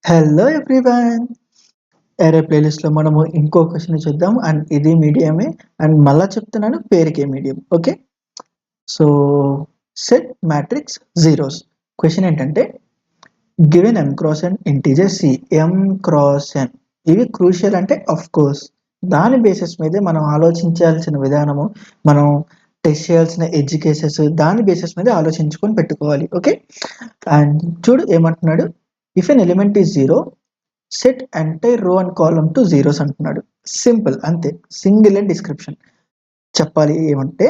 Hello everyone! అరే ప్లేలిస్ట్‌లో మనము ఇంకో క్వెషన్ చూద్దాం. అండ్ ఇది మీడియమే. అండ్ మళ్ళా చెప్తున్నాను పేరుకే medium. Okay. So, set matrix zeros. Question ఏంటంటే given m cross n integer c m cross n ఇవి క్రూషియల్ అంటే ఆఫ్‌కోర్స్ దాని బేసిస్ మీదే మనం ఆలోచించాల్సిన విధానము, మనం టెస్ట్ చేయాల్సిన ఎడ్జ్ కేసెస్ దాని బేసిస్ మీద ఆలోచించుకొని పెట్టుకోవాలి. ఓకే. అండ్ చూడు ఏమంటున్నాడు, if an element is 0 set entire రో అండ్ కాలమ్ టు జీరోస్ అంటున్నాడు. సింపుల్ అంతే, సింగిల్ అండ్ డిస్క్రిప్షన్. చెప్పాలి ఏమంటే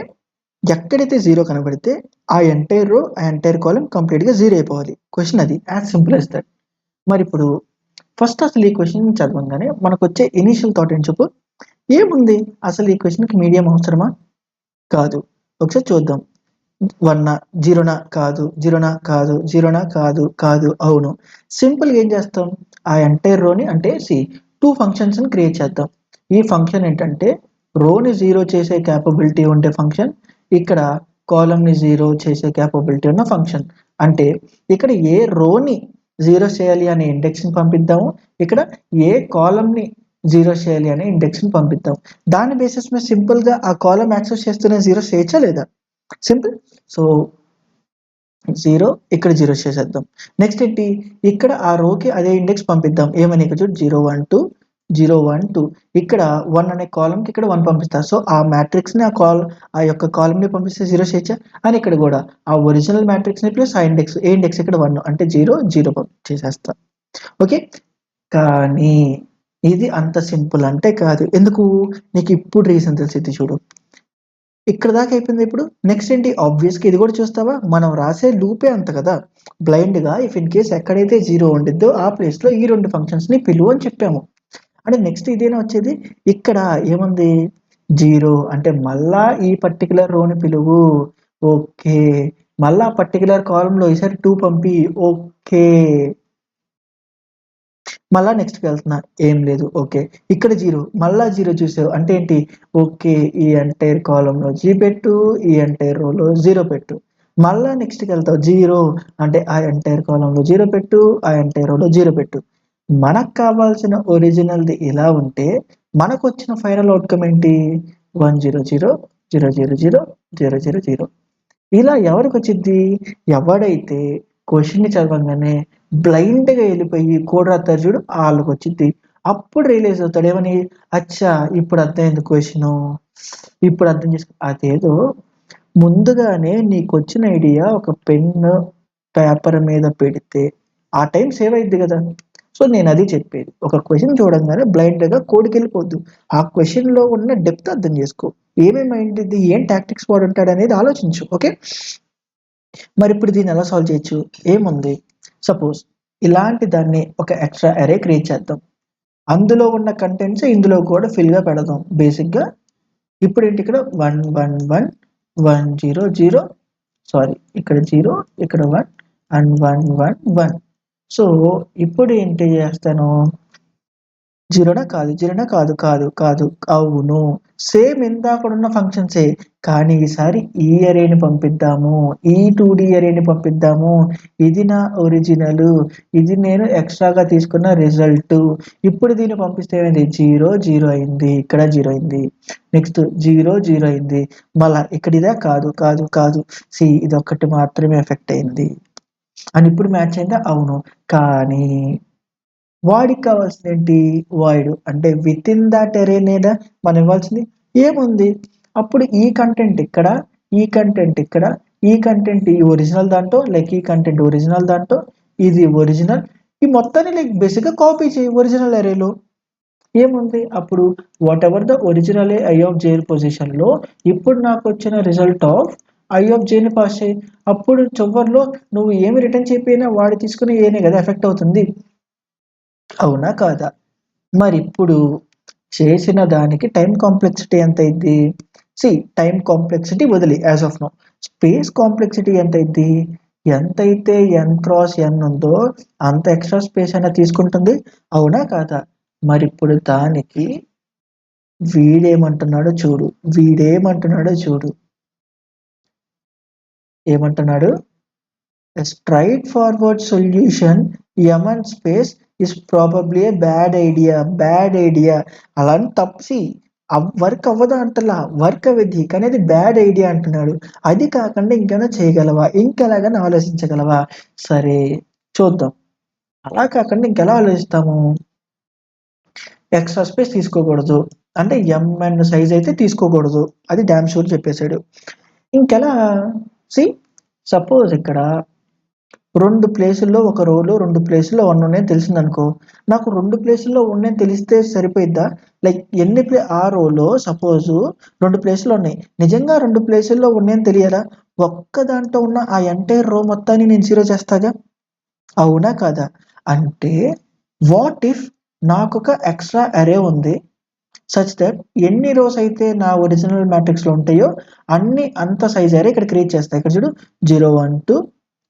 ఎక్కడైతే జీరో కనబడితే ఆ ఎంటైర్ రో ఆ ఎంటైర్ కాలమ్ కంప్లీట్గా జీరో అయిపోవాలి. క్వశ్చన్ అది, యాజ్ సింపుల్ యాజ్ దట్. మరి ఇప్పుడు ఫస్ట్ అసలు ఈ క్వశ్చన్ చదవంగానే మనకు వచ్చే ఇనీషియల్ థాట్ ఏం చెప్పు, ఏముంది అసలు ఈ క్వశ్చన్కి మీడియం అవసరమా? కాదు. ఒకసారి చూద్దాం. 1 జీరోనా కాదు, జీరోనా కాదు, జీరోనా కాదు, కాదు, అవును. సింపుల్గా ఏం చేస్తాం, ఆ ఎంటైర్ రోని అంటే టూ ఫంక్షన్స్ని క్రియేట్ చేద్దాం. ఈ ఫంక్షన్ ఏంటంటే రోని జీరో చేసే క్యాపబిలిటీ ఉండే ఫంక్షన్, ఇక్కడ కాలమ్ని జీరో చేసే క్యాపబిలిటీ ఉన్న ఫంక్షన్. అంటే ఇక్కడ ఏ రోని జీరో చేయాలి అనే ఇండెక్స్ని పంపిద్దాము, ఇక్కడ ఏ కాలమ్ని జీరో చేయాలి అనే ఇండెక్స్ని పంపిద్దాం. దాని బేసిస్ మీద సింపుల్గా ఆ కాలమ్ యాక్సెస్ చేస్తూనే జీరో చేయొచ్చా లేదా? సింపుల్. సో 0 ఇక్కడ 0 చేసేద్దాం. నెక్స్ట్ ఏంటి, ఇక్కడ ఆ రోకి అదే ఇండెక్స్ పంపిద్దాం. ఏమని ఇక్కడ చూడు 0 1 2 0 1 2 ఇక్కడ 1 అనే కాలమ్కి ఇక్కడ 1 పంపిస్తా. సో ఆ మ్యాట్రిక్స్ని ఆ యొక్క కాలమ్ని పంపిస్తే 0 చేయొచ్చా? అని ఇక్కడ కూడా ఆ ఒరిజినల్ మ్యాట్రిక్స్ని ప్లస్ ఆ ఇండెక్స్ ఏ ఇండెక్స్ ఇక్కడ 1 అంటే 0 0 చేసేస్తా. ఓకే. కానీ ఇది అంత సింపుల్ అంటే కాదు. ఎందుకు? నీకు ఇప్పుడు రీజన్ తెలిసిద్ది చూడు. ఇక్కడ దాకా అయిపోయింది. ఇప్పుడు నెక్స్ట్ ఏంటి, ఆబ్వియస్గా ఇది కూడా చూస్తావా, మనం రాసే లూపే అంత కదా. బ్లైండ్గా ఇఫ్ ఇన్ కేస్ ఎక్కడైతే జీరో ఉండిద్దో ఆ ప్లేస్లో ఈ రెండు ఫంక్షన్స్ని పిలువు అని చెప్పాము. అంటే నెక్స్ట్ ఇదేనా వచ్చేది, ఇక్కడ ఏముంది జీరో అంటే మళ్ళా ఈ పర్టికులర్ రోని పిలువు. ఓకే. మళ్ళా పర్టికులర్ కాలంలో ఈసారి 2 పంపి. ఓకే. మళ్ళా నెక్స్ట్కి వెళ్తున్నా, ఏం లేదు. ఓకే. ఇక్కడ 0 మళ్ళా 0 చూసావు అంటే ఏంటి, ఓకే ఈ ఎంటైర్ కాలంలో జీ పెట్టు, ఈ ఎంటైర్ రోలో 0 పెట్టు. మళ్ళా నెక్స్ట్కి వెళ్తావు 0 అంటే ఆ ఎంటైర్ కాలంలో 0 పెట్టు, ఆ ఎంటైర్ రోలో 0 పెట్టు. మనకు కావాల్సిన ఒరిజినల్ది ఇలా ఉంటే మనకు వచ్చిన ఫైనల్ అవుట్కమ్ ఏంటి, 1 0 0 0 0 0 0 0 0. ఇలా ఎవరికి వచ్చింది, ఎవడైతే క్వశ్చన్ని చదవంగానే బ్లైండ్గా వెళ్ళిపోయి కోడ్ రాస్తారు చూడు వాళ్ళకి వచ్చింది. అప్పుడు రియలైజ్ అవుతాడు ఏమని, అచ్చా ఇప్పుడు అర్థమైంది క్వశ్చను, ఇప్పుడు అర్థం చేసుకో. అదేదో ముందుగానే నీకు వచ్చిన ఐడియా ఒక పెన్ పేపర్ మీద పెడితే ఆ టైం సేవ్ అయింది కదా. సో నేను అది చెప్పేది, ఒక క్వశ్చన్ చూడంగానే బ్లైండ్గా కోడ్కి వెళ్ళిపోద్దు. ఆ క్వశ్చన్లో ఉన్న డెప్త్ అర్థం చేసుకో, ఏమేమైంది, ఏం టాక్టిక్స్ వాడుంటాడు అనేది ఆలోచించు. ఓకే. మరి ఇప్పుడు దీన్ని ఎలా సాల్వ్ చేయొచ్చు, ఏముంది, సపోజ్ ఇలాంటి దాన్ని ఒక ఎక్స్ట్రా అరే క్రియేట్ చేద్దాం. అందులో ఉన్న కంటెంట్స్ ఇందులో కూడా ఫిల్గా పెడదాం. బేసిక్గా ఇప్పుడు ఏంటి, ఇక్కడ 1 1 1 1 0 0 సారీ ఇక్కడ 0 ఇక్కడ 1 అండ్ 1 1 1. సో ఇప్పుడు ఏంటి చేస్తాను, జీరోనా కాదు, జీరోనా కాదు, కాదు కాదు, అవును. సేమ్ ఇందాకడున్న ఫంక్షన్సే, కానీ ఈసారి ఈ అరేని పంపిద్దాము, ఈ 2D అరేని పంపిద్దాము. ఇది నా ఒరిజినల్, ఇది నేను ఎక్స్ట్రాగా తీసుకున్న రిజల్ట్. ఇప్పుడు దీన్ని పంపిస్తే ఏమైంది, 0 0 అయింది, ఇక్కడ 0 అయింది. నెక్స్ట్ 0 0 అయింది. మళ్ళా ఇక్కడ ఇదా, కాదు కాదు కాదు, ఇది ఒక్కటి మాత్రమే ఎఫెక్ట్ అయింది అని ఇప్పుడు మ్యాచ్ అయిందా, అవును. కానీ వాడికి కావాల్సింది ఏంటి, వాయిడ్ అంటే విత్ ఇన్ దట్ అరేనేదా మనం ఇవ్వాల్సింది. ఏముంది, అప్పుడు ఈ కంటెంట్ ఇక్కడ, ఈ కంటెంట్ ఇక్కడ, ఈ కంటెంట్ ఈ ఒరిజినల్ దాంట్లో, లైక్ ఈ కంటెంట్ ఒరిజినల్ దాంట్లో, ఇది ఒరిజినల్, ఈ మొత్తాన్ని లైక్ బేసిక్గా కాపీ చేయి ఒరిజినల్ అరేలో. ఏముంది అప్పుడు, whatever the original I of J పొజిషన్లో ఇప్పుడు నాకు వచ్చిన రిజల్ట్ ఆఫ్ ఐ ఆఫ్ జేని పాస్ చేయి. అప్పుడు చివరిలో నువ్వు ఏమి రిటర్న్ చెప్పినా వాడు తీసుకుని ఏనే కదా ఎఫెక్ట్ అవుతుంది, అవునా కాదా? మరి ఇప్పుడు చేసిన దానికి టైం కాంప్లెక్సిటీ ఎంత అయింది, టైం కాంప్లెక్సిటీ వదిలి as of now space complexity ఎంత అయింది, ఎంతైతే ఎన్ క్రాస్ ఎన్ ఉందో అంత ఎక్స్ట్రా స్పేస్ అయినా తీసుకుంటుంది, అవునా కాదా? మరి ఇప్పుడు దానికి వీడేమంటున్నాడో చూడు, ఏమంటున్నాడు, a straightforward solution MN space is probably a bad idea అలా అని తప్పి వర్క్ అవ్వదా అంటలా, వర్క్ అవ్వద్ది కానీ అది బ్యాడ్ ఐడియా అంటున్నాడు. అది కాకుండా ఇంకేమైనా చేయగలవా, ఇంకెలాగైనా ఆలోచించగలవా? సరే చూద్దాం. అలా కాకుండా ఇంకెలా ఆలోచిస్తాము? ఎక్స్ట్రా స్పేస్ తీసుకోకూడదు అంటే ఎంఎన్ సైజ్ అయితే తీసుకోకూడదు, అది డ్యామ్ షూర్ చెప్పేశాడు. ఇంకెలా? సి సపోజ్ ఇక్కడ 2 ప్లేసుల్లో ఒక రోలో 2 ప్లేసుల్లో 1 ఉన్నాయని తెలిసిందనుకో, నాకు 2 ప్లేసుల్లో ఉన్నాయని తెలిస్తే సరిపోయిద్దా? లైక్ ఆ రోలో సపోజు 2 ప్లేసులు ఉన్నాయి. నిజంగా 2 ప్లేసుల్లో ఉన్నాయని తెలియాలా? ఒక్క దాంట్లో ఉన్న ఆ ఎంటైర్ రో మొత్తాన్ని నేను 0 చేస్తాగా? అవునా కాదా? అంటే వాట్ ఇఫ్ నాకొక ఎక్స్ట్రా అరే ఉంది సచ్ దట్ ఎన్ని రోస్ అయితే నా ఒరిజినల్ మ్యాట్రిక్స్‌లో ఉంటాయో అన్ని అంత సైజ్ అరే ఇక్కడ క్రియేట్ చేస్తా. ఇక్కడ చూడు 0, 1, 2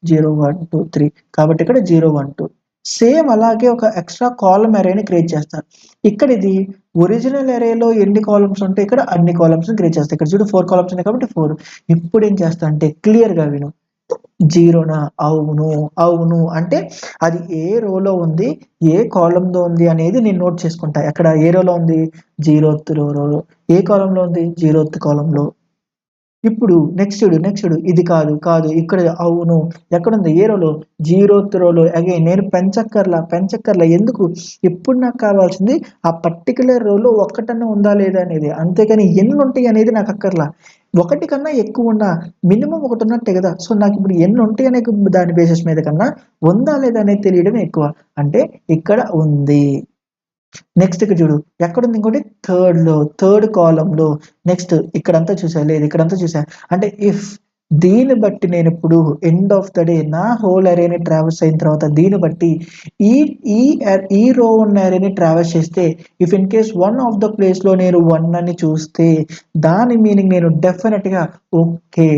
0, 1, 2, 3 కాబట్టి ఇక్కడ 0, 1, 2 సేమ్ అలాగే ఒక ఎక్స్ట్రా కాలమ్ అరేని క్రియేట్ చేస్తా. ఇక్కడ ఇది ఒరిజినల్ అరేలో ఎన్ని కాలమ్స్ ఉంటాయి ఇక్కడ అన్ని కాలమ్స్‌ని క్రియేట్ చేస్తా. ఇక్కడ చూడు 4 కాలమ్స్ ఉన్నాయి కాబట్టి 4. ఇప్పుడు ఏం చేస్తా అంటే క్లియర్‌గా విను. 0నా? అవును. అవును అంటే అది ఏ రోలో ఉంది, ఏ కాలమ్‌లో ఉంది అనేది నేను నోట్ చేసుకుంటా. ఎక్కడ ఏ రోలో ఉంది? 0థ్ రోలో. ఏ కాలమ్‌లో ఉంది? 0థ్ కాలమ్‌లో. ఇప్పుడు నెక్స్ట్ చూడు. ఇది కాదు. ఇక్కడ అవును. ఎక్కడుంది? ఏ రోలో? 0థ్ రోలో. అగైన్ నేను పెంచక్కర్లా. ఎందుకు? ఇప్పుడు నాకు కావాల్సింది ఆ పర్టిక్యులర్ రోలో ఒక్కటన్నా ఉందా లేదా అనేది. అంతేగాని ఎన్నుంటాయి అనేది నాకు అక్కర్లా. 1 కన్నా ఎక్కువున్నా మినిమమ్ ఒకటున్నట్టే గదా! సో, నాకిప్పుడు ఎన్నుంటాయి అనే దాని బేసిస్ మీద కన్నా ఉందా లేదా అనేది తెలియడమే ఎక్కువ. అంటే ఇక్కడ ఉంది. నెక్స్ట్ ఇక్కడ చూడు. ఎక్కడుంది ఇంకోటి? థర్డ్ కాలమ్‌లో. నెక్స్ట్ ఇక్కడంతా చూసా? లేదు ఇక్కడంతా చూసా. అంటే దీన్ని బట్టి నేనిప్పుడు ఎండ్ ఆఫ్ ద డే నా హోల్ అరేని ట్రావర్స్ అయిన తర్వాత దీన్ని బట్టి ఈ ఈ ఈ రో ఉన్న అరేని ట్రావర్స్ చేస్తే if in case one of the ప్లేస్‌లో నేను 1 అని చూస్తే దాని మీనింగ్ నేను డెఫినిట్‌గా ఓకే.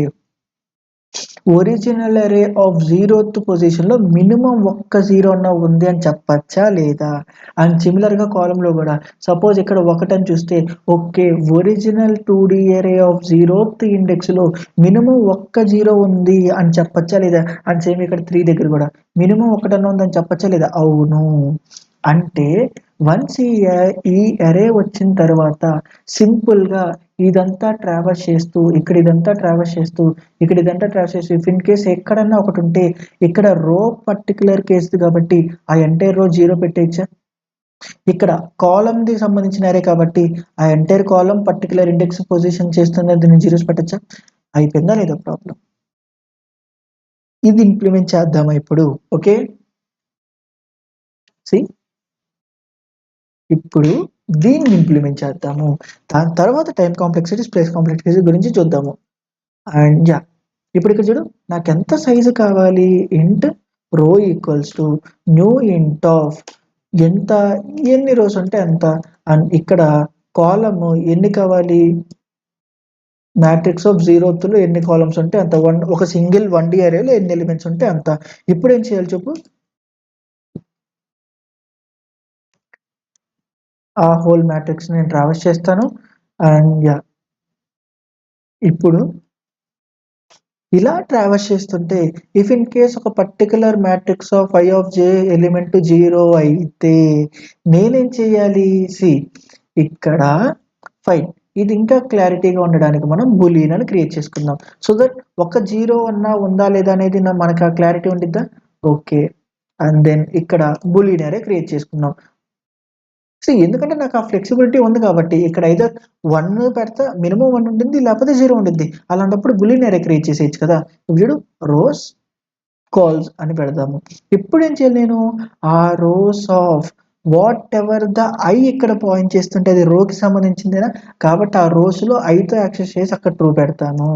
ఒరిజినల్ అరే ఆఫ్ 0థ్ పొజిషన్‌లో మినిమమ్ ఒక్క 0 అన్నా ఉంది అని చెప్పచ్చా? లేదా? అండ్ సిమిలర్‌గా కాలమ్‌లో గూడా సపోజ్ ఇక్కడ 1 అని చూస్తే ఓకే. ఒరిజినల్ 2D అరే ఆఫ్ 0థ్ ఇండెక్స్‌లో మినిమమ్ ఒక్క 0 ఉంది అని చెప్పచ్చా? లేదా? అండ్ సేమ్ ఇక్కడ 3 దగ్గర గూడా మినిమమ్ ఒకటన్నా ఉందని చెప్పచ్చా? లేదా? అవును. అంటే వన్స్ ఈ అరే వచ్చిన తర్వాత సింపుల్‌గా ఇదంతా ట్రావర్స్ చేస్తూ, ఇదంతా ట్రావర్స్ చేస్తూ ఇఫ్ ఇన్ కేస్ ఎక్కడన్నా ఒకటుంటే ఇక్కడ రో పర్టిక్యులర్ కేస్‌ది కాబట్టి ఆ ఎంటైర్ రో 0 పెట్టేయచ్చా? ఇక్కడ కాలమ్‌ది సంబంధించిన అరే కాబట్టి ఆ entire column particular index position చేస్తున్నది నేను జీరోస్ పెట్టచ్చా? అయిపోయిందా లేదా ప్రాబ్లమ్? ఇది ఇంప్లిమెంట్ చేద్దామా ఇప్పుడు? ఓకే. సీ ఇప్పుడు దీన్ని ఇంప్లిమెంట్ చేద్దాము. దాని తర్వాత టైమ్ కాంప్లెక్సిటీస్, ప్లేస్ కాంప్లెక్సిటీస్ గురించి చూద్దాము. And yeah! ఇప్పుడు ఇక్కడ చూడు నాకెంత సైజు కావాలి? ఇంట్ రో ఈక్వల్స్ టు న్యూ ఇంట్ ఆఫ్ ఎంత ఎన్ని రోస్ ఉంటే అంత. అండ్ ఇక్కడ కాలమ్ ఎన్ని కావాలి? మ్యాట్రిక్స్ ఆఫ్ 0థ్‌లో ఎన్ని కాలమ్స్ ఉంటే అంత. ఒక సింగిల్ 1D అరేలో ఎన్ని ఎలిమెంట్స్ ఉంటే అంత. ఇప్పుడేం చేయాలి చెప్పు? ఆ హోల్ మ్యాట్రిక్స్‌ని నేను ట్రావర్స్ చేస్తాను. And yeah! ఇప్పుడు ఇలా ట్రావర్స్ చేస్తుంటే ఇఫ్ ఇన్ కేస్ ఒక particular matrix of I of J element 0 అయితే నేనేం చేయాలి? ఇక్కడ ఫైన్. ఇది ఇంకా క్లారిటీగా ఉండడానికి మనం బూలియన్ అని క్రియేట్ చేసుకుందాం. సో దట్ ఒక 0 అన్నా ఉందా లేదా అనేది మనకు ఆ క్లారిటీ ఉండిద్దా? ఓకే. అండ్ దెన్ ఇక్కడ బూలియన్ అరే క్రియేట్ చేసుకుందాం. ఎందుకంటే నాకు ఆ ఫ్లెక్సిబిలిటీ ఉంది కాబట్టి ఇక్కడ ఐదర్ 1 పెడతా మినిమమ్ 1 ఉండిద్ది లేకపోతే 0 ఉండిద్ది. అలాంటప్పుడు బూలియన్ అరే క్రియేట్ చేసేయొచ్చు కదా! ఇప్పుడు చూడు రోస్ కాల్స్ అని పెడదాము. ఇప్పుడేం చేయాలి నేను? ఆ rows of whatever the I ఇక్కడ పాయింట్ చేస్తుంటే అది రోకి సంబంధించిందేనా? కాబట్టి ఆ రోస్‌లో ఐతో యాక్సెస్ చేసి అక్కడ ట్రూ పెడతాను.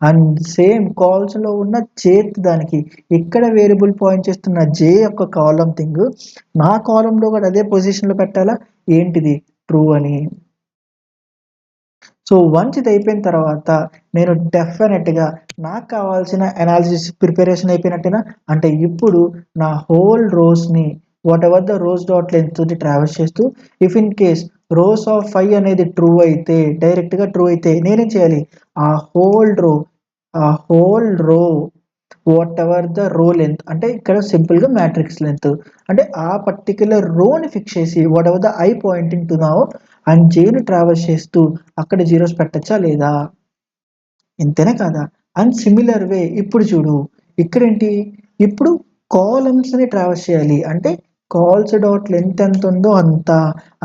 అండ్ సేమ్ కాల్స్‌లో ఉన్న జేత్ దానికి ఇక్కడ వేరియబుల్ పాయింట్ చేస్తున్న జే యొక్క కాలమ్ థింగ్ నా కాలమ్‌లో కూడా అదే పొజిషన్‌లో పెట్టాలా? ఏంటిది? ట్రూ అని. సో, వన్స్ ఇది అయిపోయిన తర్వాత నేను డెఫినిట్‌గా నాకు కావాల్సిన అనాలిసిస్ ప్రిపరేషన్ అయిపోయినట్టేనా? అంటే ఇప్పుడు నా హోల్ రోస్‌ని whatever the rows dot length తోటి ట్రావర్స్ చేస్తూ if in case rows of 5 అనేది ట్రూ అయితే డైరెక్ట్‌గా ట్రూ అయితే నేనేం చేయాలి? ఆ హోల్ రో ఆ whole row whatever the row length, అంటే ఇక్కడ సింపుల్ గా మ్యాట్రిక్స్ లెంత్, అంటే ఆ పర్టికులర్ రోని ఫిక్స్ చేసి whatever the I pointing to now and జేని ట్రావెల్స్ చేస్తూ అక్కడ జీరోస్ పెట్టచ్చా లేదా, ఇంతేనే కాదా. అండ్ సిమిలర్ వే ఇప్పుడు చూడు, ఇక్కడేంటి, ఇప్పుడు కాలమ్స్ ని ట్రావెల్స్ చేయాలి, అంటే కాల్స్ డాట్ లెంత్ ఎంత ఉందో అంత.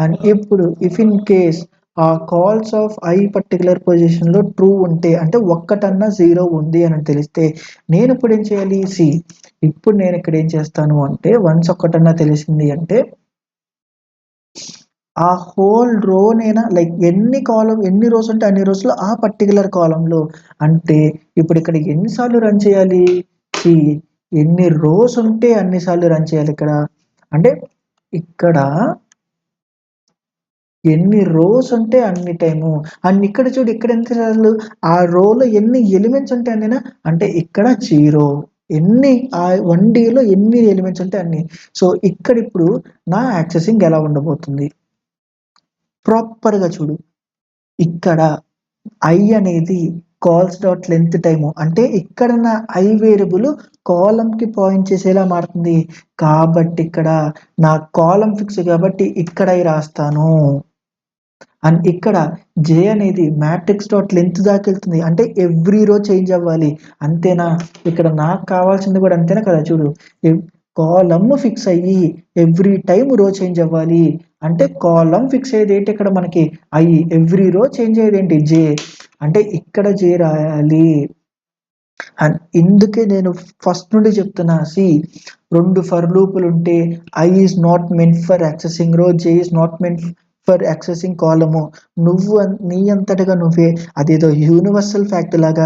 అండ్ ఇప్పుడు ఇఫ్ ఇన్ కేస్ ఆ calls of I particular position లో ట్రూ ఉంటే, అంటే ఒక్కటన్నా జీరో ఉంది అని తెలిస్తే నేను ఇప్పుడు ఏం చేయాలి, సి ఇప్పుడు నేను ఇక్కడ ఏం చేస్తాను అంటే వన్స్ ఒక్కటన్నా తెలిసింది అంటే ఆ హోల్ రో నేనా లైక్ ఎన్ని కాలం ఎన్ని రోస్ ఉంటే అన్ని రోజులు ఆ పర్టికులర్ కాలంలో, అంటే ఇప్పుడు ఇక్కడ ఎన్నిసార్లు రన్ చేయాలి, సి ఎన్ని రోస్ ఉంటే అన్నిసార్లు రన్ చేయాలి ఇక్కడ, అంటే ఇక్కడ ఎన్ని రోస్ ఉంటే అన్ని టైము. అండ్ ఇక్కడ చూడు ఇక్కడ ఎంత సార్లు ఆ రోలో ఎన్ని ఎలిమెంట్స్ ఉంటే అన్నినా, అంటే ఇక్కడ జీరో, ఎన్ని ఆ 1Dలో ఎన్ని ఎలిమెంట్స్ ఉంటే అన్ని. సో ఇక్కడ ఇప్పుడు నా యాక్సెసింగ్ ఎలా ఉండబోతుంది ప్రాపర్ గా చూడు, ఇక్కడ ఐ అనేది కాల్స్ డాట్ లెంత్ టైము, అంటే ఇక్కడ నా ఐ వేరియబుల్ కాలం కి పాయింట్ చేసేలా మారుతుంది, కాబట్టి ఇక్కడ నా కాలం ఫిక్స్ కాబట్టి ఇక్కడ ఐ రాస్తాను. అండ్ ఇక్కడ జే అనేది మ్యాట్రిక్స్ డాట్ లెంత్ దాకా వెళ్తుంది, అంటే ఎవ్రీ రో చేంజ్ అవ్వాలి, అంతేనా. ఇక్కడ నాకు కావాల్సింది కూడా అంతేనా కదా చూడు, కాలమ్ ఫిక్స్ అయ్యి ఎవ్రీ టైం రో చేంజ్ అవ్వాలి, అంటే కాలం ఫిక్స్ అయ్యేది ఏంటి ఇక్కడ మనకి అయ్యి, ఎవ్రీ రో చేంజ్ అయ్యేది ఏంటి జే, అంటే ఇక్కడ జే రాయాలి. అండ్ ఇందుకే నేను ఫస్ట్ నుండి చెప్తున్నా, సి 2 ఫర్ లూపులు ఉంటే I is not meant for accessing row, J is not meant for accessing column. నువ్వు నీ అంతటగా నువ్వే అదేదో యూనివర్సల్ ఫ్యాక్ట్ లాగా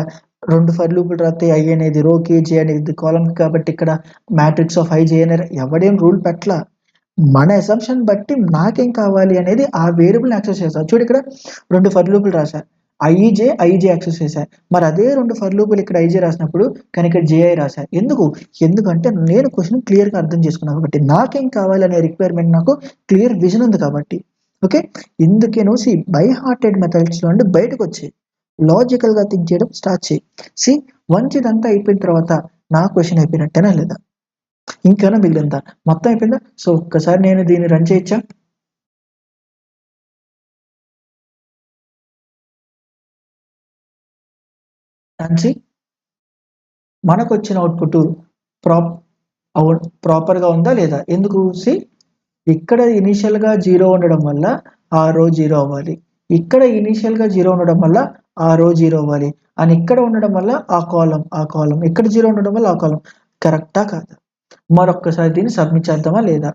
2 ఫర్ లూపులు రాస్తే ఐ అనేది రోకి, జే అనేది కాలం, కాబట్టి ఇక్కడ మ్యాట్రిక్స్ ఆఫ్ ఐ జే అనే ఎవడేం రూల్ పెట్టలా, మన అసంప్షన్ బట్టి నాకేం కావాలి అనేది ఆ వేరియబుల్ యాక్సెస్ చేస్తా. చూడు ఇక్కడ 2 ఫర్ లూపులు రాసా, ఐజే యాక్సెస్ చేశా, మరి అదే 2 ఫర్ లూపులు ఇక్కడ ఐజే రాసినప్పుడు కానీ ఇక్కడ జేఐ రాశా, ఎందుకంటే నేను క్వశ్చన్ క్లియర్ గా అర్థం చేసుకున్నాను కాబట్టి, నాకేం కావాలి అనే రిక్వైర్మెంట్ నాకు క్లియర్ విజన్ ఉంది కాబట్టి. ఓకే, ఇందుకే నువ్వు సి బై హార్టెడ్ మెథడ్స్ లో నుండి బయటకు వచ్చి లాజికల్ గా థింక్ చేయడం స్టార్ట్ చేయి. సి వన్స్ ఇదంతా అయిపోయిన తర్వాత నా క్వశ్చన్ అయిపోయినట్టేనా లేదా, ఇంకేమైనా మిగిలిందా, మొత్తం అయిపోయిందా. సో ఒక్కసారి నేను దీన్ని రన్ చేయొచ్చా, అండ్ మనకు వచ్చిన అవుట్పుట్ ప్రాప్ ప్రాపర్ గా ఉందా లేదా, ఎందుకు సి ఇక్కడ ఇనీషియల్ గా జీరో ఉండడం వల్ల ఆ రో జీరో అవ్వాలి, ఇక్కడ ఇనీషియల్ గా జీరో ఉండడం వల్ల ఆ రో జీరో అవ్వాలి, అని ఇక్కడ ఉండడం వల్ల ఆ కాలం ఇక్కడ జీరో ఉండడం వల్ల ఆ కాలం, కరెక్టా కాదా. మరొక్కసారి దీన్ని సబ్మిట్ చేద్దామా లేదా.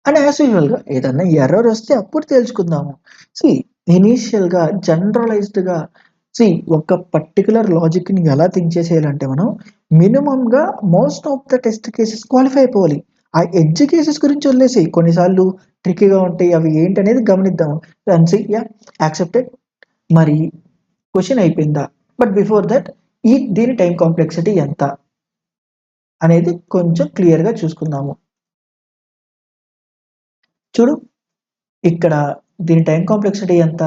అండ్ యాజ్ యూజువల్‌గా ఏదన్నా ఎర్రర్ వస్తే అప్పుడు తెలుసుకుందాము. సీ ఇనీషియల్‌గా జనరలైజ్డ్‌గా సీ ఒక పర్టిక్యులర్ లాజిక్‌ని ఎలా థింక్ చేసేయాలంటే మనం మినిమమ్‌గా most of the test cases qualify అయిపోవాలి. ఆ ఎడ్జ్ కేసెస్ గురించి వదిలేసేయి. కొన్నిసార్లు ట్రిక్కీగా ఉంటాయి. అవి ఏంటనేది గమనిద్దాము. And see accepted. మరి క్వెషన్ అయిపోయిందా? బట్ బిఫోర్ దట్ దీని టైమ్ కాంప్లెక్సిటీ ఎంత అనేది కొంచెం క్లియర్‌గా చూసుకుందాము. చూడు ఇక్కడ దీని టైమ్ కాంప్లెక్సిటీ ఎంత,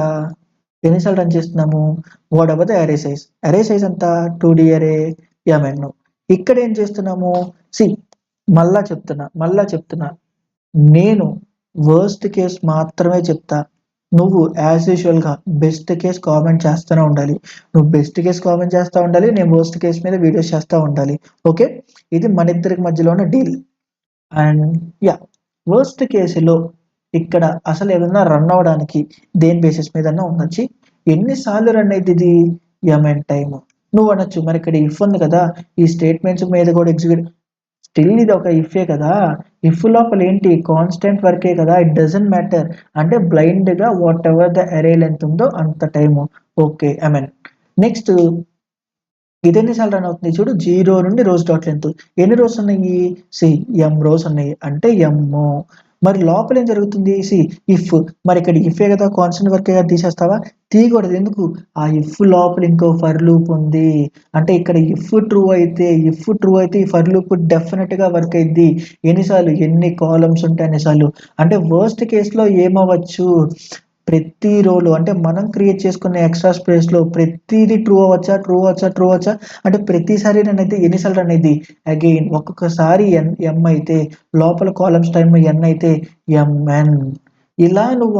ఎన్నిసార్లు రన్ చేస్తున్నాము, వాట్ ఎవర్ ద అరే సైజ్ ఎంత 2D అరే mn. ఇక్కడ ఏం చేస్తున్నాము, సి మళ్ళా చెప్తున్నా నేను వర్స్ట్ కేస్ మాత్రమే చెప్తా, నువ్వు యాజ్ యూజువల్ గా బెస్ట్ కేస్ కామెంట్ చేస్తూనే ఉండాలి, నువ్వు బెస్ట్ కేస్ కామెంట్ చేస్తూ ఉండాలి, నేను వర్స్ట్ కేస్ మీద వీడియోస్ చేస్తూ ఉండాలి. ఓకే, ఇది మన ఇద్దరికి మధ్యలో ఉన్న డీల్. అండ్ యా వర్స్ట్ కేసులో ఇక్కడ అసలు ఏదన్నా రన్ అవ్వడానికి దేని బేసిస్ మీద ఉండొచ్చి ఎన్నిసార్లు రన్ అయితే ఇది ఎంఎన్ టైమ్ నువ్వు అనొచ్చు, మరి ఇక్కడ ఇఫ్ ఉంది కదా ఈ స్టేట్మెంట్స్ మీద కూడా ఎగ్జిక్యూట్, స్టిల్ ఇది ఒక ఇఫే కదా, ఇఫ్ లోపల ఏంటి కాన్స్టెంట్ వర్కే కదా, ఇట్ డజంట్ మ్యాటర్, అంటే బ్లైండ్ గా వాట్ ఎవర్ ద అరే లెంత్ ఉందో అంత టైము. ఓకే ఎంఎన్ నెక్స్ట్ ఇది ఎన్నిసార్లు రన్ అవుతుంది చూడు, 0 నుండి రోస్ డాట్ లెంత్ ఎన్ని రోస్ ఉన్నాయి, సి ఎం రోస్ ఉన్నాయి, అంటే ఎమ్ మరి లోపల ఏం జరుగుతుంది ఇఫ్ మరి ఇక్కడ ఇఫే కదా కాన్స్టెంట్ వర్క్ కదా తీసేస్తావా తీయకూడదు ఎందుకు ఆ ఇఫ్ లోపల ఇంకో ఫర్ లూప్ ఉంది అంటే ఇక్కడ ఇఫ్ ట్రూ అయితే ఈ ఫర్ లూప్ డెఫినెట్ గా వర్క్ అయింది ఎన్నిసార్లు ఎన్ని కాలమ్స్ ఉంటాయి అన్నిసార్లు అంటే వర్స్ట్ కేసులో ఏమవ్వచ్చు ప్రతి రోలు అంటే మనం క్రియేట్ చేసుకున్న ఎక్స్ట్రా స్పేస్ లో ప్రతిదీ ట్రూ అవ్వచ్చా అంటే ప్రతిసారి రన్ అయితే ఎన్నిసార్లు రన్ అయింది అగైన్ ఒక్కొక్కసారి ఎం అయితే లోపల కాలమ్స్ టైమ్ ఎన్ అయితే ఎంఎన్ ఇలా నువ్వు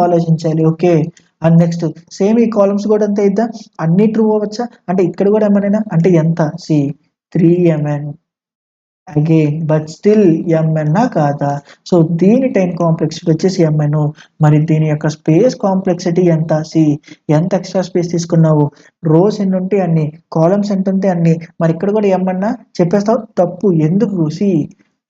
ఆలోచించాలి ఓకే అండ్ నెక్స్ట్ సేమ్ ఈ కాలమ్స్ కూడా అంతే ఇద్దా అన్ని ట్రూ అవ్వచ్చా అంటే ఇక్కడ కూడా ఏమన్నా అంటే ఎంత 3mn అగైన్ బట్ స్టిల్ ఎంఎన్నా కాదా సో దీని టైం కాంప్లెక్సిటీ వచ్చేసి ఎంఎన్ మరి దీని యొక్క స్పేస్ కాంప్లెక్సిటీ ఎంత ఎంత ఎక్స్ట్రా స్పేస్ తీసుకున్నావు రోస్ ఎన్ని ఉంటే అన్ని కాలమ్స్ ఎంత ఉంటే అన్ని మరి ఇక్కడ కూడా ఏమన్నా చెప్పేస్తావు తప్పు ఎందుకు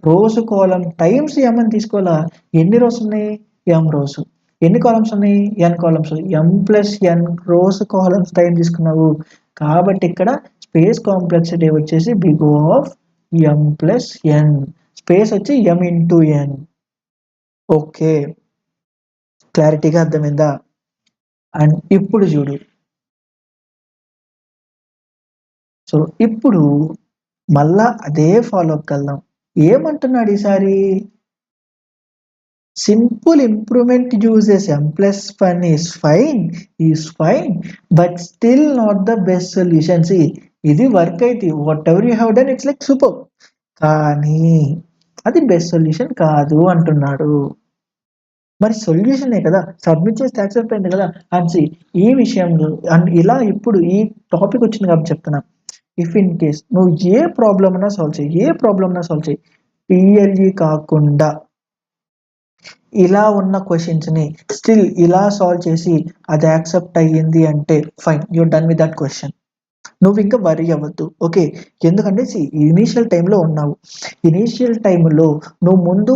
రోస్ కాలం టైమ్స్ ఏమని తీసుకోవాలా ఎన్ని రోస్ ఉన్నాయి ఎం రోస్ ఎన్ని కాలమ్స్ ఉన్నాయి N columns m+n rows columns time తీసుకున్నావు కాబట్టి ఇక్కడ స్పేస్ కాంప్లెక్సిటీ వచ్చేసి బిగ్ ఆఫ్ m+n స్పేస్ వచ్చి m ఇంటూ n ఓకే క్లారిటీగా అర్థమైందా అండ్ ఇప్పుడు చూడు సో ఇప్పుడు మళ్ళా అదే ఫాలోఅప్ వెళ్దాం ఏమంటున్నాడు ఈసారి simple improvement uses m+1 is fine but still not the best solution ఇది వర్క్ అయితే what ever you have done it's like super కానీ అది బెస్ట్ సొల్యూషన్ కాదు అంటున్నాడు మరి సొల్యూషనే కదా సబ్మిట్ చేస్తే యాక్సెప్ట్ అయింది కదా అండ్ ఈ విషయంలో అండ్ ఇలా ఇప్పుడు ఈ టాపిక్ వచ్చింది కాబట్టి చెప్తున్నా ఇఫ్ ఇన్ కేస్ నువ్వు ఏ ప్రాబ్లమ్ అన్నా సాల్వ్ చేయి పిఎల్ఈ కాకుండా ఇలా ఉన్న క్వశ్చన్స్ ని స్టిల్ ఇలా సాల్వ్ చేసి అది యాక్సెప్ట్ అయ్యింది అంటే fine you're done with that question నువ్వు ఇంకా వరీ అవ్వద్దు ఓకే ఎందుకంటే ఇనీషియల్ టైంలో ఉన్నావు ఇనీషియల్ టైంలో నువ్వు ముందు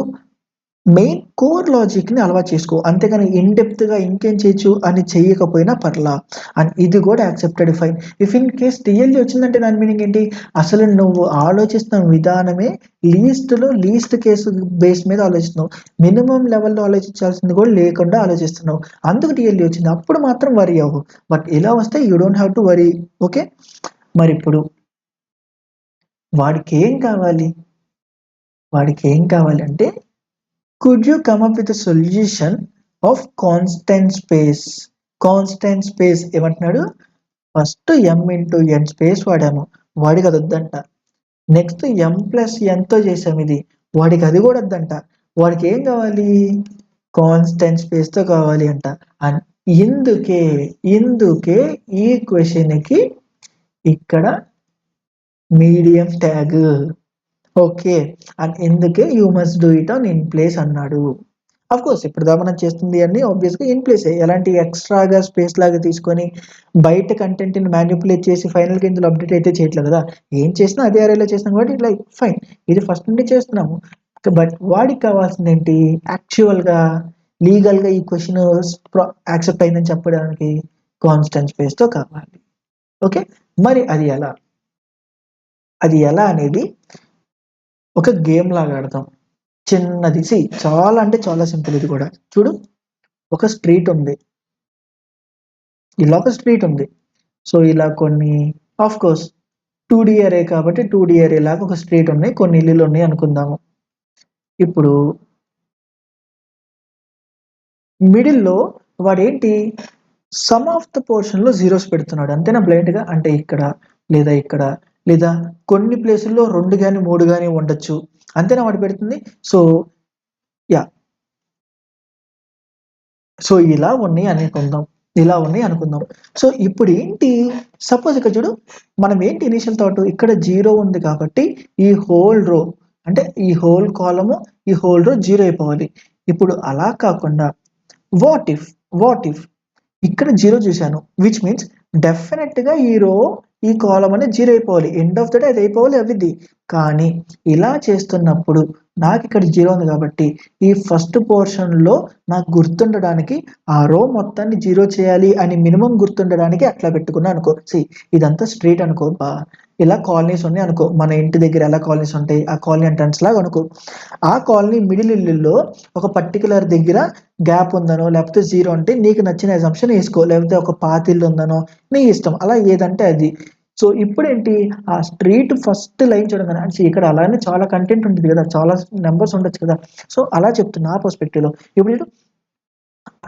మెయిన్ కోర్ లాజిక్ ని అలవాటు చేసుకో అంతేగాని ఇన్ డెప్త్ గా ఇంకేం చేయొచ్చు అని చెయ్యకపోయినా పర్లా అండ్ ఇది కూడా accepted fine if in case TLE వచ్చిందంటే దాని మీనింగ్ ఏంటి అసలు నువ్వు ఆలోచిస్తున్న విధానమే లీస్ట్ కేసు బేస్ మీద ఆలోచిస్తున్నావు మినిమం లెవెల్లో ఆలోచించాల్సింది కూడా లేకుండా ఆలోచిస్తున్నావు అందుకు టీఎల్ఈ వచ్చింది అప్పుడు మాత్రం వరీ అవ్వు బట్ ఇలా వస్తే you don't have to worry okay మరి ఇప్పుడు వాడికి ఏం కావాలి అంటే could you come up with a solution of constant space ఏమంటున్నాడు first m into n space వాడాము వాడికి అది వద్దంట నెక్స్ట్ m+n తో చేసాము ఇది వాడికి అది కూడా వద్దంట వాడికి ఏం కావాలి కాన్స్టెంట్ స్పేస్ తో కావాలి అంట అండ్ ఇందుకే ఈ క్వశ్చన్ కి ఇక్కడ మీడియం ట్యాగ్ ఓకే అండ్ ఎందుకే you must do it on in place అన్నాడు అఫ్ కోర్స్ ఇప్పుడు దా మనం చేస్తుంది అన్ని ఆబ్వియస్ గా ఇన్ ప్లేస్ ఎలాంటి ఎక్స్ట్రాగా స్పేస్ లాగా తీసుకొని బయట కంటెంట్ ని మ్యానిపులేట్ చేసి ఫైనల్ గా ఇందులో అప్డేట్ అయితే చేయట్లేదు కదా ఏం చేసినా అదే అరేలో చేస్తున్నాం కాబట్టి లైక్ ఫైన్ ఇది ఫస్ట్ నుండి చేస్తున్నాము బట్ వాడికి కావాల్సింది ఏంటి యాక్చువల్ గా లీగల్ గా ఈ క్వశ్చన్ యాక్సెప్ట్ అయిందని చెప్పడానికి కాన్స్టెంట్ స్పేస్ తో కావాలి ఓకే మరి అది ఎలా అనేది ఒక గేమ్ లాగా ఆడతాం చిన్నది చాలా అంటే చాలా సింపుల్ ఇది కూడా చూడు ఒక స్ట్రీట్ ఉంది ఇలా ఒక స్ట్రీట్ ఉంది సో ఇలా కొన్ని ఆఫ్ కోర్స్ 2D అరే కాబట్టి 2D అరే లాగా ఒక స్ట్రీట్ ఉన్నాయి కొన్ని ఇల్లులు ఉన్నాయి అనుకుందాము ఇప్పుడు మిడిల్లో వాడేంటి సమ్ ఆఫ్ ద పోర్షన్ లో జీరోస్ పెడుతున్నాడు అంతేనా బ్లైండ్ గా అంటే ఇక్కడ లేదా కొన్ని ప్లేసుల్లో 2 గాని 3 గాని ఉండొచ్చు అంతేనా వాడు పెడుతుంది సో యా సో ఇలా ఉన్నాయి అనుకుందాం సో ఇప్పుడు ఏంటి సపోజ్ ఇక్కడ చూడు మనం ఏంటి ఇనిషియల్ థాట్ ఇక్కడ 0 ఉంది కాబట్టి ఈ హోల్ రో అంటే ఈ హోల్ కాలము ఈ హోల్ రో 0 అయిపోవాలి ఇప్పుడు అలా కాకుండా వాట్ ఇఫ్ ఇక్కడ 0 చూశాను విచ్ మీన్స్ డెఫినెట్ గా ఈ రో ఈ కాలం అనేది 0 అయిపోవాలి ఎండ్ ఆఫ్ ద డే అది అయిపోవాలి అవిది కానీ ఇలా చేస్తున్నప్పుడు నాకు ఇక్కడ 0 ఉంది కాబట్టి ఈ ఫస్ట్ పోర్షన్లో నాకు గుర్తుండడానికి ఆ రో మొత్తాన్ని 0 చేయాలి అని మినిమం గుర్తుండడానికి అట్లా పెట్టుకున్నా అనుకో. ఇదంతా స్ట్రీట్ అనుకో బా, ఇలా కాలనీస్ ఉన్నాయి అనుకో, మన ఇంటి దగ్గర ఎలా కాలనీస్ ఉంటాయి ఆ కాలనీ ఎంట్రన్స్ లాగా అనుకో. ఆ కాలనీ మిడిల్ ఇల్లుల్లో ఒక పర్టికులర్ దగ్గర గ్యాప్ ఉందనో లేకపోతే 0 అంటే నీకు నచ్చిన అజంప్షన్ వేసుకో, లేకపోతే ఒక పాతిల్లు ఉందనో నీ ఇష్టం, అలా ఏదంటే అది. సో ఇప్పుడేంటి, ఆ స్ట్రీట్ ఫస్ట్ లైన్ చూడగానే ఇక్కడ అలానే చాలా కంటెంట్ ఉంటుంది కదా, చాలా నెంబర్స్ ఉండొచ్చు కదా. సో అలా చెప్తున్నా ఆ పర్స్పెక్టివ్లో. ఇప్పుడు చూడు,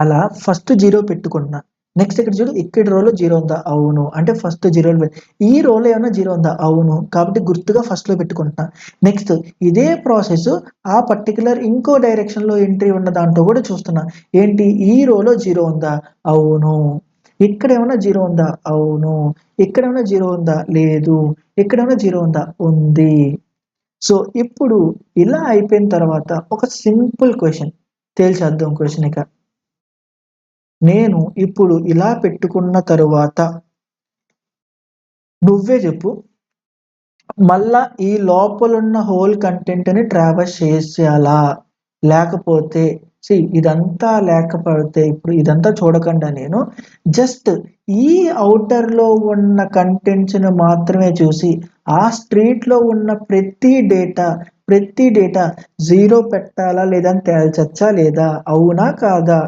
అలా ఫస్ట్ 0 పెట్టుకుంటున్నా. నెక్స్ట్ ఇక్కడ చూడు, ఇక్కడ రోలో 0 ఉందా, అవును, అంటే ఫస్ట్ 0 ఈ రోలో ఏమైనా 0 ఉందా, అవును, కాబట్టి గుర్తుగా ఫస్ట్ లో పెట్టుకుంటున్నా. నెక్స్ట్ ఇదే ప్రాసెస్ ఆ పర్టికులర్ ఇంకో డైరెక్షన్ లో ఎంట్రీ ఉన్న దాంట్లో కూడా చూస్తున్నా. ఏంటి, ఈ రోలో 0 ఉందా, అవును, ఇక్కడ ఏమైనా 0 ఉందా, అవును, ఇక్కడ ఏమైనా 0 ఉందా, లేదు, ఇక్కడ ఏమైనా 0 ఉందా, ఉంది. సో ఇప్పుడు ఇలా అయిపోయిన తర్వాత ఒక సింపుల్ క్వశ్చన్ తేల్చేద్దాం. క్వశ్చన్ ఇక నేను ఇప్పుడు ఇలా పెట్టుకున్న తరువాత నువ్వే చెప్పు, మళ్ళా ఈ లోపలున్న హోల్ కంటెంట్ ని ట్రావర్స్ చేసేయాలా, లేకపోతే ఇదంతా లేకపోతే, ఇప్పుడు ఇదంతా చూడకుండా నేను జస్ట్ ఈ ఔటర్ లో ఉన్న కంటెంట్స్ ని మాత్రమే చూసి ఆ స్ట్రీట్ లో ఉన్న ప్రతి డేటా 0 పెట్టాలా లేదా అని తేల్చచ్చా లేదా, అవునా కాదా